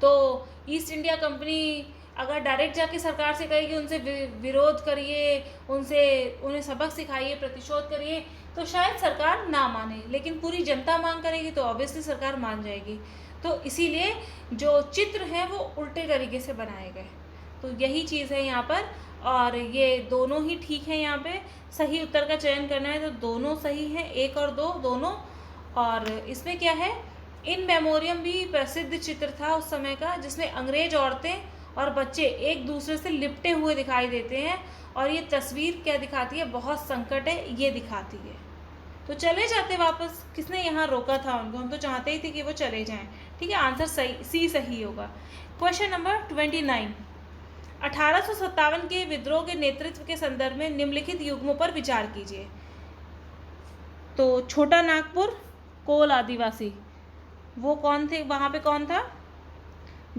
A: तो ईस्ट इंडिया कंपनी अगर डायरेक्ट जाके सरकार से कहेगी उनसे विरोध करिए, उन्हें सबक सिखाइए, प्रतिशोध करिए, तो शायद सरकार ना माने। लेकिन पूरी जनता मांग करेगी तो ऑब्वियसली सरकार मान जाएगी। तो इसीलिए जो चित्र हैं वो उल्टे तरीके से बनाए गए। तो यही चीज़ है यहाँ पर, और ये दोनों ही ठीक है। यहाँ पे सही उत्तर का चयन करना है तो दोनों सही हैं, 1 और 2 दोनों। और इसमें क्या है? इन मेमोरियम भी प्रसिद्ध चित्र था उस समय का, जिसमें अंग्रेज औरतें और बच्चे एक दूसरे से लिपटे हुए दिखाई देते हैं। और ये तस्वीर क्या दिखाती है? बहुत संकट है, ये दिखाती है। तो चले जाते वापस, किसने यहाँ रोका था उनको? हम तो चाहते ही थे कि वो चले जाएं। ठीक है, आंसर सी सही होगा। क्वेश्चन नंबर 29, 1857 के विद्रोह के नेतृत्व के संदर्भ में निम्नलिखित युग्मों पर विचार कीजिए। तो छोटा नागपुर, कोल आदिवासी, वो कौन थे? वहाँ पे कौन था?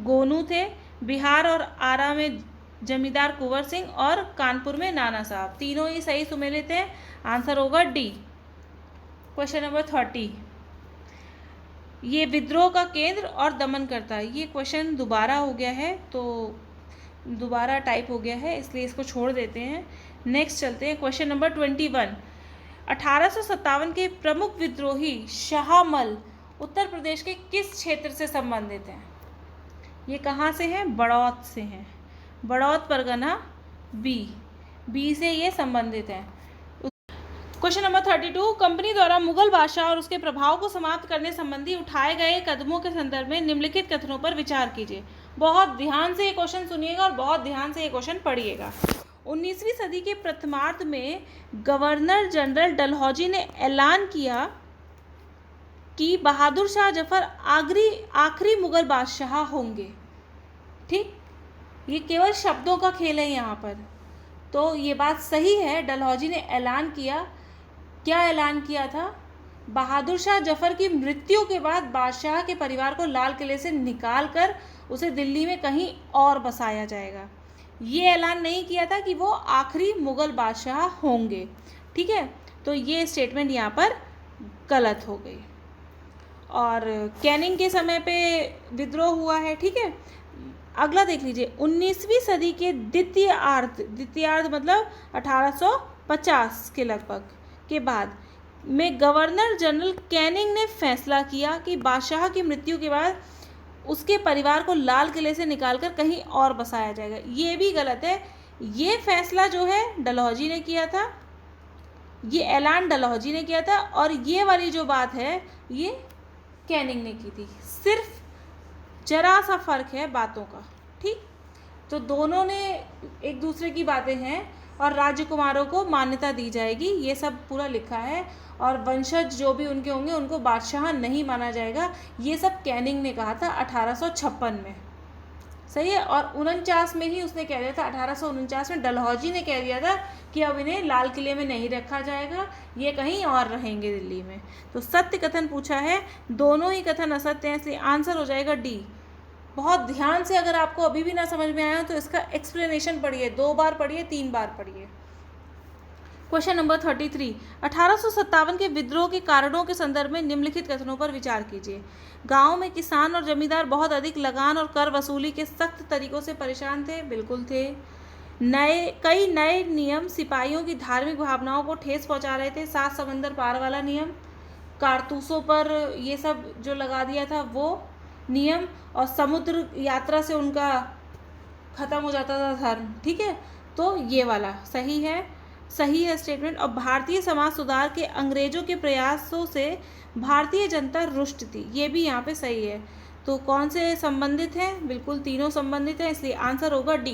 A: गोनू थे। बिहार और आरा में जमींदार कुंवर सिंह और कानपुर में नाना साहब, तीनों ही सही सुमेलित हैं, आंसर होगा डी। क्वेश्चन नंबर 30, ये विद्रोह का केंद्र और दमन करता है। ये क्वेश्चन दोबारा हो गया है, तो दोबारा टाइप हो गया है, इसलिए इसको छोड़ देते हैं। नेक्स्ट चलते हैं, क्वेश्चन नंबर 21। 1857 के प्रमुख विद्रोही शाहमल उत्तर प्रदेश के किस क्षेत्र से संबंधित हैं? ये कहाँ से हैं? बड़ौत से हैं। बड़ौत परगना बी से ये संबंधित है। क्वेश्चन नंबर 32, कंपनी द्वारा मुगल बादशाह और उसके प्रभाव को समाप्त करने संबंधी उठाए गए कदमों के संदर्भ में निम्नलिखित कथनों पर विचार कीजिए। बहुत ध्यान से ये क्वेश्चन सुनिएगा और बहुत ध्यान से ये क्वेश्चन पढ़िएगा। 19वीं सदी के प्रथमार्ध में गवर्नर जनरल डलहौजी ने ऐलान किया कि बहादुर शाह जफर आखिरी मुगल बादशाह होंगे। ठीक, ये केवल शब्दों का खेल है यहाँ पर, तो ये बात सही है। डलहौजी ने ऐलान किया, क्या ऐलान किया था? बहादुर शाह जफर की मृत्यु के बाद बादशाह के परिवार को लाल किले से निकाल कर उसे दिल्ली में कहीं और बसाया जाएगा। ये ऐलान नहीं किया था कि वो आखिरी मुगल बादशाह होंगे। ठीक है, तो ये स्टेटमेंट यहाँ पर गलत हो गई। और कैनिंग के समय पे विद्रोह हुआ है। ठीक है, अगला देख लीजिए, 19वीं सदी के द्वितीयार्ध मतलब 1850 के लगभग के बाद में गवर्नर जनरल कैनिंग ने फैसला किया कि बादशाह की मृत्यु के बाद उसके परिवार को लाल किले से निकालकर कहीं और बसाया जाएगा। ये भी गलत है। ये फैसला जो है डलहौजी ने किया था, ये ऐलान डलहौजी ने किया था, और ये वाली जो बात है ये कैनिंग ने की थी। सिर्फ जरा सा फर्क है बातों का। ठीक, तो दोनों ने एक दूसरे की बातें हैं, और राजकुमारों को मान्यता दी जाएगी, ये सब पूरा लिखा है। और वंशज जो भी उनके होंगे उनको बादशाह नहीं माना जाएगा, ये सब कैनिंग ने कहा था 1856 में। सही है, और 49 में ही उसने कह दिया था, 1849 में डलहौजी ने कह दिया था कि अब इन्हें लाल किले में नहीं रखा जाएगा, ये कहीं और रहेंगे दिल्ली में। तो सत्य कथन पूछा है, दोनों ही कथन असत्य हैं, इसलिए आंसर हो जाएगा डी। बहुत ध्यान से, अगर आपको अभी भी ना समझ में आया तो इसका एक्सप्लेनेशन पढ़िए, 2 बार पढ़िए, 3 बार पढ़िए। क्वेश्चन नंबर 33, 1857 के विद्रोह के कारणों के संदर्भ में निम्नलिखित कथनों पर विचार कीजिए। गांव में किसान और जमींदार बहुत अधिक लगान और कर वसूली के सख्त तरीकों से परेशान थे। बिल्कुल थे। कई नए नियम सिपाहियों की धार्मिक भावनाओं को ठेस पहुंचा रहे थे। 7 समंदर पार वाला नियम, कारतूसों पर ये सब जो लगा दिया था वो नियम, और समुद्र यात्रा से उनका खत्म हो जाता था धर्म। ठीक है, तो ये वाला सही है स्टेटमेंट। और भारतीय समाज सुधार के अंग्रेजों के प्रयासों से भारतीय जनता रुष्ट थी, ये भी यहाँ पे सही है। तो कौन से संबंधित हैं? बिल्कुल तीनों संबंधित हैं, इसलिए आंसर होगा डी।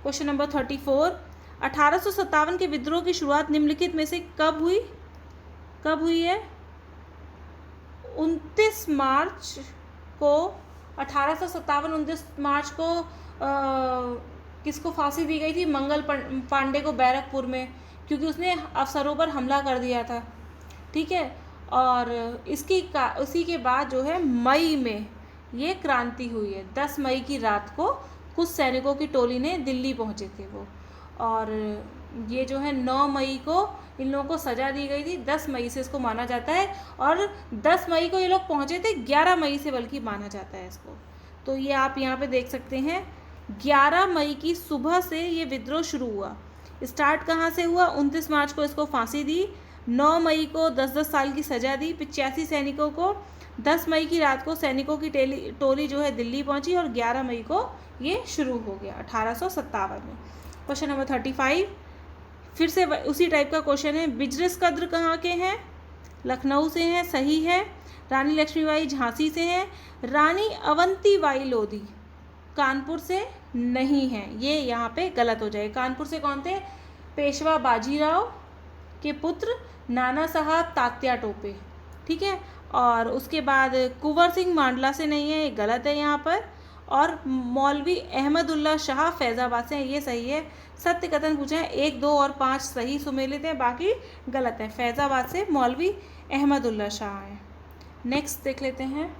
A: क्वेश्चन नंबर 34, 1857 के विद्रोह की शुरुआत निम्नलिखित में से कब हुई है? 29 मार्च को 29 मार्च को किसको फांसी दी गई थी? मंगल पांडे को बैरकपुर में, क्योंकि उसने अफसरों पर हमला कर दिया था। ठीक है, और उसी के बाद जो है मई में ये क्रांति हुई है। 10 मई की रात को कुछ सैनिकों की टोली ने दिल्ली पहुंचे थे वो, और ये जो है 9 मई को इन लोगों को सज़ा दी गई थी। 10 मई से इसको माना जाता है, और 10 मई को ये लोग पहुंचे थे, 11 मई से बल्कि माना जाता है इसको। तो ये आप यहाँ पे देख सकते हैं, 11 मई की सुबह से ये विद्रोह शुरू हुआ। स्टार्ट कहाँ से हुआ? 29 मार्च को इसको फांसी दी, 9 मई को 10-10 साल की सज़ा दी, 85 सैनिकों को। 10 मई की रात को सैनिकों की टोली जो है दिल्ली पहुंची, और 11 मई को ये शुरू हो गया 1857 में। क्वेश्चन नंबर 35, फिर से उसी टाइप का क्वेश्चन है। बिजरस कद्र कहाँ के हैं? लखनऊ से हैं, सही है। रानी लक्ष्मीबाई झांसी से हैं। रानी अवंतीबाई लोधी कानपुर से नहीं है, ये यहाँ पे गलत हो जाए। कानपुर से कौन थे? पेशवा बाजीराव के पुत्र नाना साहब तात्या टोपे। ठीक है, और उसके बाद कुंवर सिंह मांडला से नहीं है, ये गलत है यहाँ पर। और मौलवी अहमदुल्ला शाह फैज़ाबाद से हैं, ये सही है। सत्य कथन पूछे हैं, 1, 2 और 5 सही सुमेलित हैं, बाकी गलत है। फैज़ाबाद से मौलवी अहमदुल्ला शाह हैं। नेक्स्ट देख लेते हैं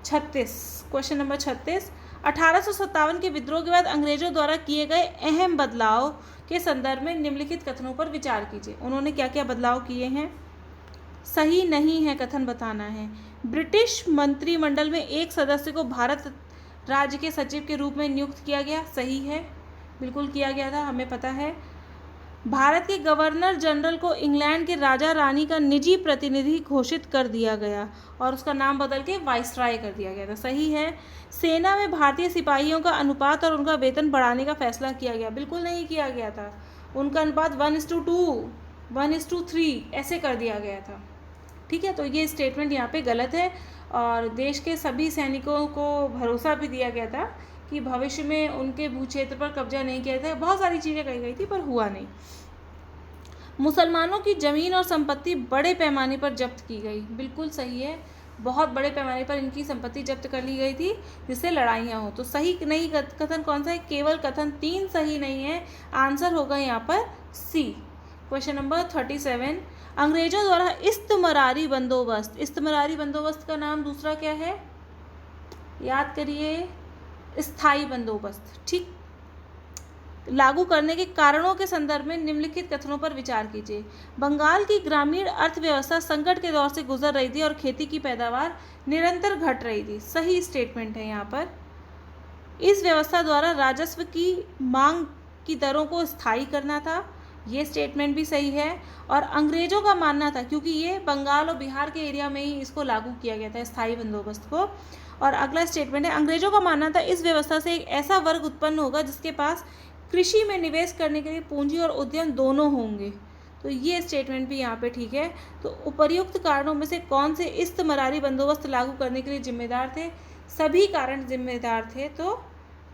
A: 36, क्वेश्चन नंबर 36, 1857 के विद्रोह के बाद अंग्रेजों द्वारा किए गए अहम बदलाव के संदर्भ में निम्नलिखित कथनों पर विचार कीजिए। उन्होंने क्या क्या बदलाव किए हैं? सही नहीं है कथन बताना है। ब्रिटिश मंत्रिमंडल में एक सदस्य को भारत राज्य के सचिव के रूप में नियुक्त किया गया। सही है, बिल्कुल किया गया था, हमें पता है। भारत के गवर्नर जनरल को इंग्लैंड के राजा रानी का निजी प्रतिनिधि घोषित कर दिया गया और उसका नाम बदल के वाइसराय कर दिया गया था। सही है। सेना में भारतीय सिपाहियों का अनुपात और उनका वेतन बढ़ाने का फैसला किया गया। बिल्कुल नहीं किया गया था, उनका अनुपात 1:2, 1:3 ऐसे कर दिया गया था। ठीक है, तो ये स्टेटमेंट यहाँ पे गलत है और देश के सभी सैनिकों को भरोसा भी दिया गया था कि भविष्य में उनके भू क्षेत्र पर कब्जा नहीं किया था। बहुत सारी चीज़ें कही गई थी पर हुआ नहीं। मुसलमानों की ज़मीन और संपत्ति बड़े पैमाने पर जब्त की गई। बिल्कुल सही है, बहुत बड़े पैमाने पर इनकी संपत्ति जब्त कर ली गई थी जिससे लड़ाइयाँ हो। तो सही नहीं कथन कौन सा है? केवल कथन 3 सही नहीं है। आंसर होगा यहाँ पर सी। क्वेश्चन नंबर 37, अंग्रेजों द्वारा इस्तमरारी बंदोबस्त, इस्तमरारी बंदोबस्त का नाम दूसरा क्या है? याद करिए, स्थायी बंदोबस्त। ठीक, लागू करने के कारणों के संदर्भ में निम्नलिखित कथनों पर विचार कीजिए। बंगाल की ग्रामीण अर्थव्यवस्था संकट के दौर से गुजर रही थी और खेती की पैदावार निरंतर घट रही थी। सही स्टेटमेंट है यहाँ पर। इस व्यवस्था द्वारा राजस्व की मांग की दरों को स्थायी करना था, ये स्टेटमेंट भी सही है। और अंग्रेजों का मानना था, क्योंकि ये बंगाल और बिहार के एरिया में ही इसको लागू किया गया था स्थायी बंदोबस्त को। और अगला स्टेटमेंट है, अंग्रेजों का मानना था इस व्यवस्था से एक ऐसा वर्ग उत्पन्न होगा जिसके पास कृषि में निवेश करने के लिए पूंजी और उद्यम दोनों होंगे। तो ये स्टेटमेंट भी यहाँ पे ठीक है। तो उपर्युक्त कारणों में से कौन से इस्तमरारी बंदोबस्त लागू करने के लिए जिम्मेदार थे? सभी कारण जिम्मेदार थे, तो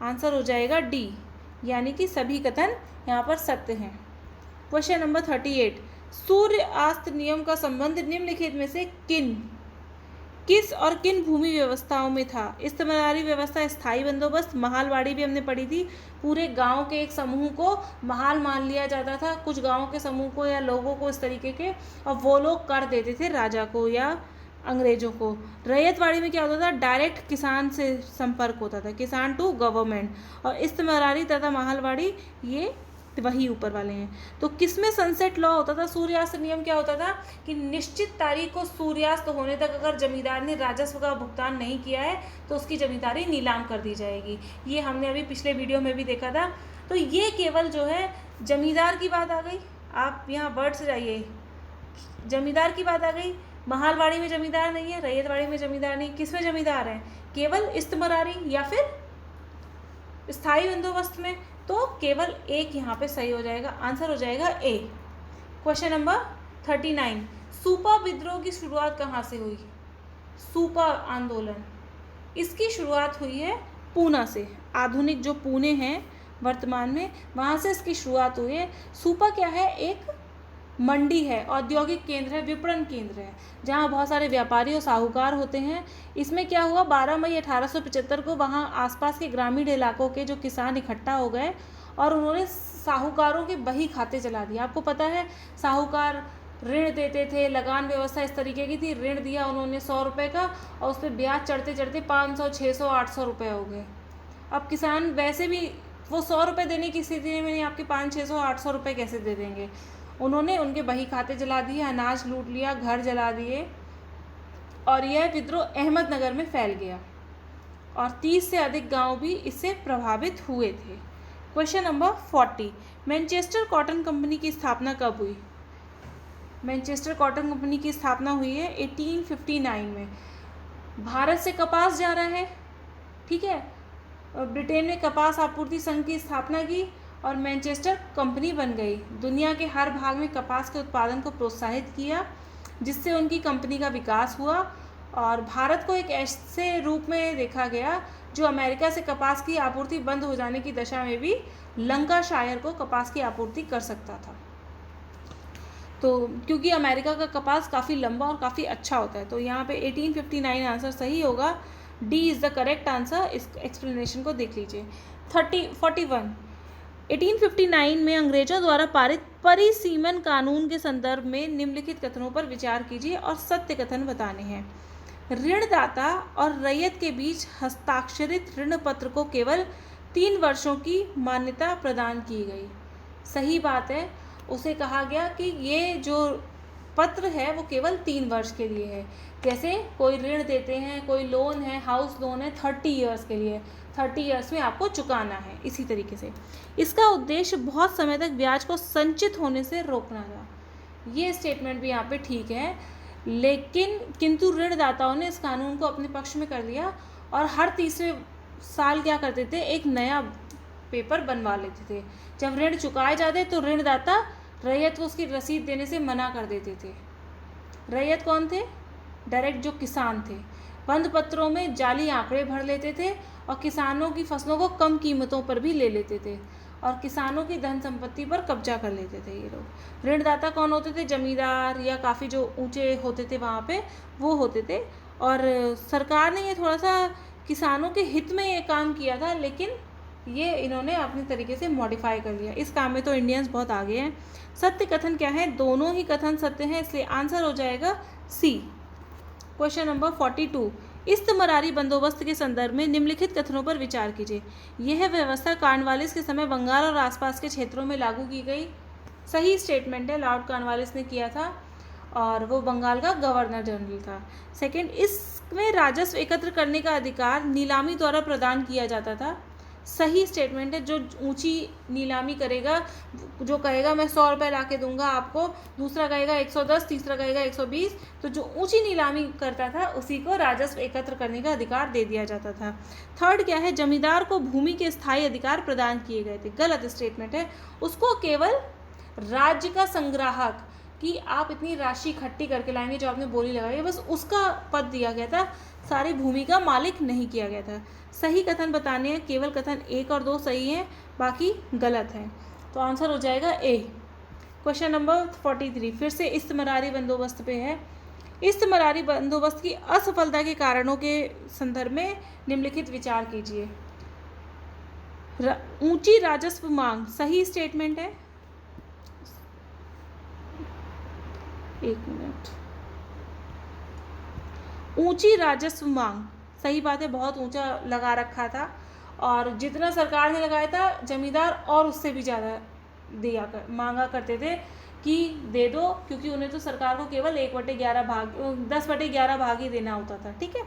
A: आंसर हो जाएगा डी, यानी कि सभी कथन यहाँ पर सत्य हैं। क्वेश्चन नंबर 38, सूर्य अस्त नियम का संबंध निम्नलिखित में से किस और किन भूमि व्यवस्थाओं में था? इस्तमरारी व्यवस्था, स्थायी बंदोबस्त, महालवाड़ी भी हमने पढ़ी थी। पूरे गांव के एक समूह को महाल मान लिया जाता था, कुछ गांव के समूह को या लोगों को इस तरीके के, और वो लोग कर देते थे राजा को या अंग्रेजों को। रैयतवाड़ी में क्या होता था? डायरेक्ट किसान से संपर्क होता था, किसान टू गवर्नमेंट। और इस्तमरारी तथा महालवाड़ी ये वही ऊपर वाले हैं। तो किसमें सनसेट लॉ होता था? सूर्यास्त नियम क्या होता था कि निश्चित तारीख को सूर्यास्त होने तक अगर जमींदार ने राजस्व का भुगतान नहीं किया है तो उसकी जमींदारी नीलाम कर दी जाएगी। ये हमने अभी पिछले वीडियो में भी देखा था। तो ये केवल जो है जमींदार की बात आ गई, आप यहाँ वर्ड से जाइए, जमींदार की बात आ गई। महालवाड़ी में जमींदार नहीं है, रैयतवाड़ी में जमींदार नहीं, किसमें जमींदार है? केवल इस्तमरारी या फिर स्थायी बंदोबस्त में। तो केवल एक यहाँ पे सही हो जाएगा, आंसर हो जाएगा ए। क्वेश्चन नंबर 39, सूपा विद्रोह की शुरुआत कहाँ से हुई? सूपा आंदोलन, इसकी शुरुआत हुई है पूना से। आधुनिक जो पुणे है वर्तमान में, वहाँ से इसकी शुरुआत हुई है। सूपा क्या है? एक मंडी है, औद्योगिक केंद्र है, विपणन केंद्र है, जहाँ बहुत सारे व्यापारी और साहूकार होते हैं। इसमें क्या हुआ, 12 मई 1875 को वहाँ आसपास के ग्रामीण इलाकों के जो किसान इकट्ठा हो गए और उन्होंने साहूकारों के बही खाते चला दिए। आपको पता है साहूकार ऋण देते थे, लगान व्यवस्था इस तरीके की थी। ऋण दिया उन्होंने 100 रुपये का और उस पर ब्याज चढ़ते चढ़ते 500, 600, 800 रुपये हो गए। अब किसान वैसे भी वो 100 रुपये देने की स्थिति में नहीं, आपके 500, 600, 800 रुपये कैसे दे देंगे। उन्होंने उनके बही खाते जला दिए, अनाज लूट लिया, घर जला दिए और यह विद्रोह अहमदनगर में फैल गया और 30 से अधिक गांव भी इससे प्रभावित हुए थे। Question number 40, Manchester cotton company की स्थापना कब हुई? मैनचेस्टर कॉटन कंपनी की स्थापना हुई है 1859 में। भारत से कपास जा रहा है, ठीक है, और ब्रिटेन ने कपास आपूर्ति संघ की स्थापना की और मैनचेस्टर कंपनी बन गई। दुनिया के हर भाग में कपास के उत्पादन को प्रोत्साहित किया जिससे उनकी कंपनी का विकास हुआ और भारत को एक ऐसे रूप में देखा गया जो अमेरिका से कपास की आपूर्ति बंद हो जाने की दशा में भी लंकाशायर को कपास की आपूर्ति कर सकता था। तो क्योंकि अमेरिका का कपास काफ़ी लंबा और काफ़ी अच्छा होता है, तो यहाँ पे 1859 आंसर सही होगा। D is the correct answer. इस एक्सप्लेनेशन को देख लीजिए। 41, 1859 में अंग्रेजों द्वारा पारित परिसीमन कानून के संदर्भ में निम्नलिखित कथनों पर विचार कीजिए और सत्य कथन बताने हैं। ऋणदाता और रैयत के बीच हस्ताक्षरित ऋण पत्र को केवल 3 वर्षों की मान्यता प्रदान की गई। सही बात है। उसे कहा गया कि ये जो पत्र है वो केवल 3 वर्ष के लिए है। जैसे कोई ऋण देते हैं, कोई लोन है, हाउस लोन है 30 ईयर्स के लिए, 30 ईयर्स में आपको चुकाना है। इसी तरीके से इसका उद्देश्य बहुत समय तक ब्याज को संचित होने से रोकना था। ये स्टेटमेंट भी यहाँ पे ठीक है, लेकिन किंतु ऋणदाताओं ने इस कानून को अपने पक्ष में कर लिया और हर तीसरे साल क्या करते थे, एक नया पेपर बनवा लेते थे। जब ऋण चुकाए जाते तो ऋणदाता रैयत को उसकी रसीद देने से मना कर देते थे। रैयत कौन थे? डायरेक्ट जो किसान थे। बंद पत्रों में जाली आंकड़े भर लेते थे और किसानों की फसलों को कम कीमतों पर भी ले लेते थे और किसानों की धन संपत्ति पर कब्जा कर लेते थे ये लोग। ऋणदाता कौन होते थे? जमींदार या काफ़ी जो ऊंचे होते थे वहाँ पे वो होते थे। और सरकार ने ये थोड़ा सा किसानों के हित में ये काम किया था, लेकिन ये इन्होंने अपने तरीके से मॉडिफाई कर लिया। इस काम में तो इंडियंस बहुत आगे हैं। सत्य कथन क्या है? दोनों ही कथन सत्य हैं, इसलिए आंसर हो जाएगा सी। क्वेश्चन नंबर 42, इस्तमरारी बंदोबस्त के संदर्भ में निम्नलिखित कथनों पर विचार कीजिए। यह व्यवस्था कॉर्नवालिस के समय बंगाल और आसपास के क्षेत्रों में लागू की गई। सही स्टेटमेंट है, लॉर्ड कॉर्नवालिस ने किया था और वो बंगाल का गवर्नर जनरल था। सेकंड, इसमें राजस्व एकत्र करने का अधिकार नीलामी द्वारा प्रदान किया जाता था। सही स्टेटमेंट है, जो ऊंची नीलामी करेगा, जो कहेगा मैं 100 रुपये ला के दूंगा आपको, दूसरा कहेगा 110, तीसरा कहेगा 120, तो जो ऊंची नीलामी करता था उसी को राजस्व एकत्र करने का अधिकार दे दिया जाता था। थर्ड क्या है? जमींदार को भूमि के स्थायी अधिकार प्रदान किए गए थे। गलत स्टेटमेंट है, उसको केवल राज्य का संग्राहक कि आप इतनी राशि इकट्ठी करके लाएंगे जो आपने बोली लगाई है, बस उसका पद दिया गया था, सारी भूमि का मालिक नहीं किया गया था। सही कथन बताने हैं, केवल कथन 1 और 2 सही हैं, बाकी गलत हैं, तो आंसर हो जाएगा ए। क्वेश्चन नंबर 43 फिर से इस्तमरारी बंदोबस्त पे है। इस्तमरारी बंदोबस्त की असफलता के कारणों के संदर्भ में निम्नलिखित विचार कीजिए। ऊंची राजस्व मांग सही स्टेटमेंट है। एक मिनट, ऊंची राजस्व मांग सही बात है, बहुत ऊंचा लगा रखा था और जितना सरकार ने लगाया था जमींदार और उससे भी ज़्यादा मांगा करते थे कि दे दो, क्योंकि उन्हें तो सरकार को केवल 1/11 भाग 10/11 भाग ही देना होता था। ठीक है।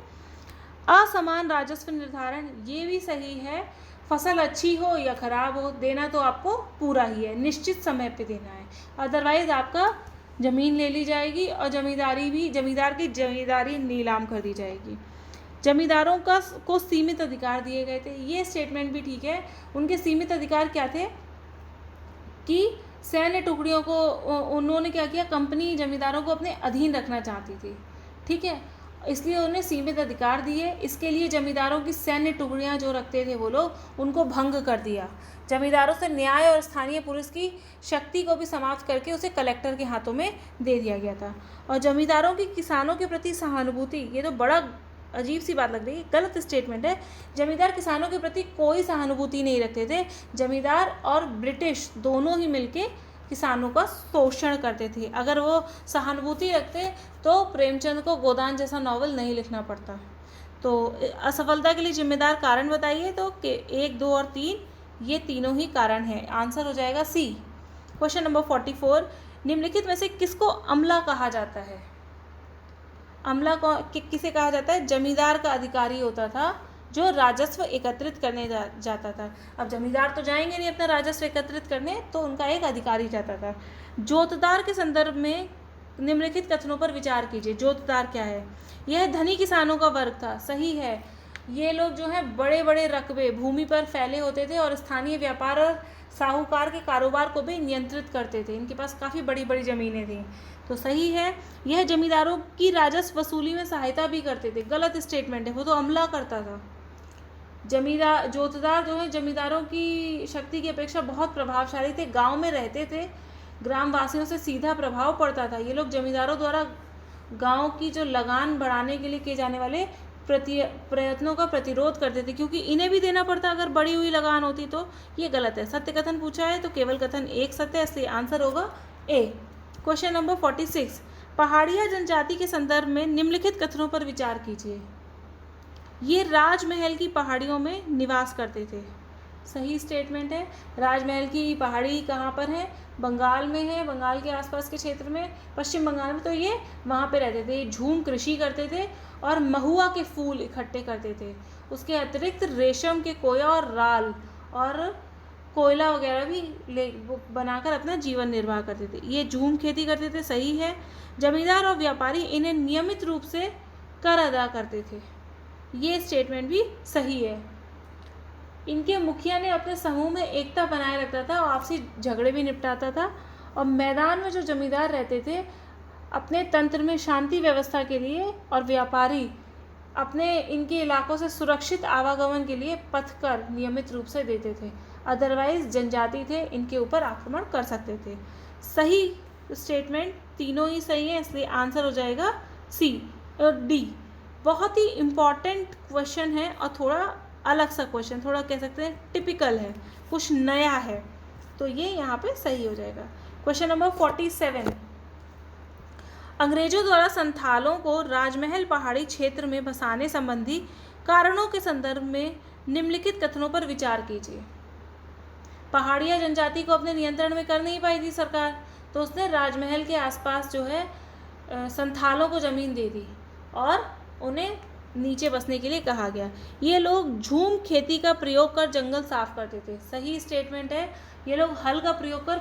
A: असमान राजस्व निर्धारण ये भी सही है, फसल अच्छी हो या खराब हो देना तो आपको पूरा ही है, निश्चित समय पे देना है, अदरवाइज आपका ज़मीन ले ली जाएगी और जमींदार की जमींदारी नीलाम कर दी जाएगी। जमींदारों को सीमित अधिकार दिए गए थे, ये स्टेटमेंट भी ठीक है। उनके सीमित अधिकार क्या थे कि सैन्य टुकड़ियों को उन्होंने क्या किया, कंपनी जमींदारों को अपने अधीन रखना चाहती थी। ठीक है, इसलिए उन्हें सीमित अधिकार दिए। इसके लिए जमींदारों की सैन्य टुकड़ियां जो रखते थे वो लोग, उनको भंग कर दिया। जमींदारों से न्याय और स्थानीय पुलिस की शक्ति को भी समाप्त करके उसे कलेक्टर के हाथों में दे दिया गया था। और जमींदारों की किसानों के प्रति सहानुभूति, ये तो बड़ा अजीब सी बात लग रही है, गलत स्टेटमेंट है। जमींदार किसानों के प्रति कोई सहानुभूति नहीं रखते थे। जमींदार और ब्रिटिश दोनों ही मिलके किसानों का शोषण करते थे। अगर वो सहानुभूति रखते तो प्रेमचंद को गोदान जैसा नॉवल नहीं लिखना पड़ता। तो असफलता के लिए जिम्मेदार कारण बताइए, तो 1, 2 और 3 ये तीनों ही कारण हैं। आंसर हो जाएगा सी। क्वेश्चन नंबर 44, निम्नलिखित में से किसको अमला कहा जाता है? अमला को किसे कहा जाता है? जमींदार का अधिकारी होता था जो राजस्व एकत्रित करने जाता था। अब जमींदार तो जाएंगे नहीं अपना राजस्व एकत्रित करने, तो उनका एक अधिकारी जाता था। जोतदार के संदर्भ में निम्नलिखित कथनों पर विचार कीजिए। जोतदार क्या है? यह धनी किसानों का वर्ग था। सही है, ये लोग जो है बड़े बड़े रकबे भूमि पर फैले होते थे और स्थानीय व्यापार और साहूकार के कारोबार को भी नियंत्रित करते थे। इनके पास काफ़ी बड़ी बड़ी ज़मीनें थीं, तो सही है। यह जमींदारों की राजस्व वसूली में सहायता भी करते थे। गलत स्टेटमेंट है, वो तो अमला करता था। जोतदार जो है जमींदारों की शक्ति की अपेक्षा बहुत प्रभावशाली थे, गांव में रहते थे, ग्रामवासियों से सीधा प्रभाव पड़ता था। ये लोग जमींदारों द्वारा गांव की जो लगान बढ़ाने के लिए किए जाने वाले प्रयत्नों का प्रतिरोध करते थे, क्योंकि इन्हें भी देना पड़ता अगर बढ़ी हुई लगान होती तो। ये गलत है। सत्य कथन पूछा है तो केवल कथन 1 सत्य है, इसलिए आंसर होगा ए। क्वेश्चन नंबर 46, पहाड़िया जनजाति के संदर्भ में निम्नलिखित कथनों पर विचार कीजिए। ये राजमहल की पहाड़ियों में निवास करते थे। सही स्टेटमेंट है। राजमहल की पहाड़ी कहाँ पर है? बंगाल में है, बंगाल के आसपास के क्षेत्र में, पश्चिम बंगाल में, तो ये वहाँ पे रहते थे। झूम कृषि करते थे और महुआ के फूल इकट्ठे करते थे। उसके अतिरिक्त रेशम के कोया और राल और कोयला वगैरह भी वो बनाकर अपना जीवन निर्वाह करते थे। ये झूम खेती करते थे, सही है। जमींदार और व्यापारी इन्हें नियमित रूप से कर अदा करते थे, ये स्टेटमेंट भी सही है। इनके मुखिया ने अपने समूह में एकता बनाए रखता था और आपसी झगड़े भी निपटाता था। और मैदान में जो जमींदार रहते थे अपने तंत्र में शांति व्यवस्था के लिए, और व्यापारी अपने इनके इलाकों से सुरक्षित आवागमन के लिए पथकर नियमित रूप से देते थे। अदरवाइज जनजाति थे, इनके ऊपर आक्रमण कर सकते थे। सही स्टेटमेंट तीनों ही सही है, इसलिए आंसर हो जाएगा सी और डी। बहुत ही इम्पॉर्टेंट क्वेश्चन है और थोड़ा अलग सा क्वेश्चन, थोड़ा कह सकते हैं टिपिकल है, कुछ नया है, तो ये यहाँ पे सही हो जाएगा। क्वेश्चन नंबर 47, अंग्रेजों द्वारा संथालों को राजमहल पहाड़ी क्षेत्र में बसाने संबंधी कारणों के संदर्भ में निम्नलिखित कथनों पर विचार कीजिए। पहाड़िया जनजाति को अपने नियंत्रण में कर नहीं पाई थी सरकार, तो उसने राजमहल के आसपास जो है संथालों को ज़मीन दे दी और उन्हें नीचे बसने के लिए कहा गया। ये लोग झूम खेती का प्रयोग कर जंगल साफ करते थे, सही स्टेटमेंट है। ये लोग हल का प्रयोग कर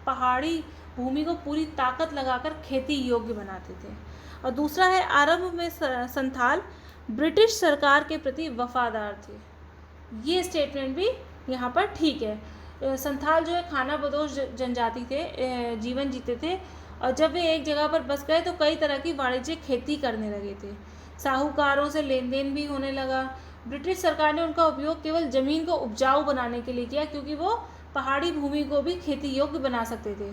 A: पहाड़ी भूमि को पूरी ताकत लगाकर खेती योग्य बनाते थे। और दूसरा है, आरंभ में संथाल ब्रिटिश सरकार के प्रति वफादार थे, ये स्टेटमेंट भी यहाँ पर ठीक है। संथाल जो है खानाबदोश जनजाति थे, जीवन जीते थे, और जब वे एक जगह पर बस गए तो कई तरह की वाणिज्यिक खेती करने लगे थे। साहूकारों से लेन देन भी होने लगा। ब्रिटिश सरकार ने उनका उपयोग केवल ज़मीन को उपजाऊ बनाने के लिए किया, क्योंकि वो पहाड़ी भूमि को भी खेती योग्य बना सकते थे।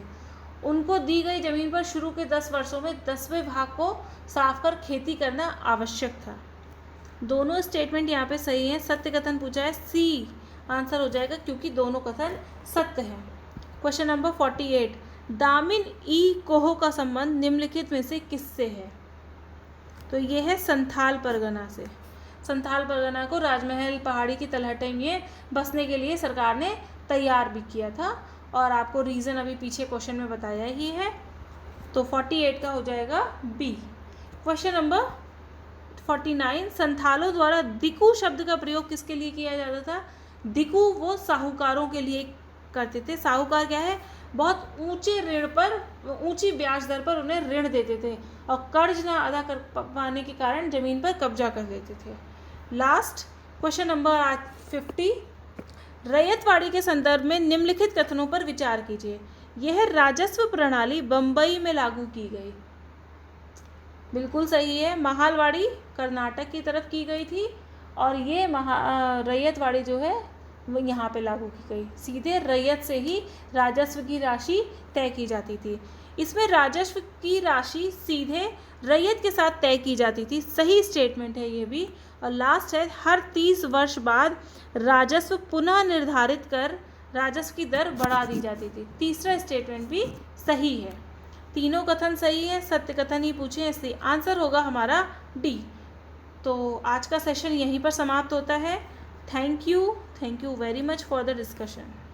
A: उनको दी गई ज़मीन पर शुरू के 10 वर्षों में 10वें भाग को साफ कर खेती करना आवश्यक था। दोनों स्टेटमेंट यहाँ पे सही हैं। सत्य कथन पूछा है, सी आंसर हो जाएगा, क्योंकि दोनों कथन सत्य हैं। क्वेश्चन नंबर 48, दामिन ई कोहो का संबंध निम्नलिखित में से किससे है? तो ये है संथाल परगना से। संथाल परगना को राजमहल पहाड़ी की तलहटे में बसने के लिए सरकार ने तैयार भी किया था, और आपको रीज़न अभी पीछे क्वेश्चन में बताया ही है। तो 48 का हो जाएगा बी। क्वेश्चन नंबर 49, संथालों द्वारा दिकू शब्द का प्रयोग किसके लिए किया जाता था? दिकू वो साहूकारों के लिए करते थे। साहूकार क्या है? बहुत ऊंचे ऋण पर, ऊंची ब्याज दर पर उन्हें ऋण देते थे और कर्ज ना अदा कर पाने के कारण ज़मीन पर कब्जा कर लेते थे। लास्ट क्वेश्चन नंबर 50, रैयतवाड़ी के संदर्भ में निम्नलिखित कथनों पर विचार कीजिए। यह राजस्व प्रणाली बम्बई में लागू की गई। बिल्कुल सही है। महालवाड़ी कर्नाटक की तरफ की गई थी और ये रैयतवाड़ी जो है वो यहाँ पे लागू की गई। सीधे रैयत से ही राजस्व की राशि तय की जाती थी। इसमें राजस्व की राशि सीधे रैयत के साथ तय की जाती थी, सही स्टेटमेंट है ये भी। और लास्ट है, हर 30 वर्ष बाद राजस्व पुनः निर्धारित कर राजस्व की दर बढ़ा दी जाती थी। तीसरा स्टेटमेंट भी सही है। तीनों कथन सही है, सत्य कथन ही पूछे, इसलिए आंसर होगा हमारा डी। तो आज का सेशन यहीं पर समाप्त होता है। Thank you very much for the discussion.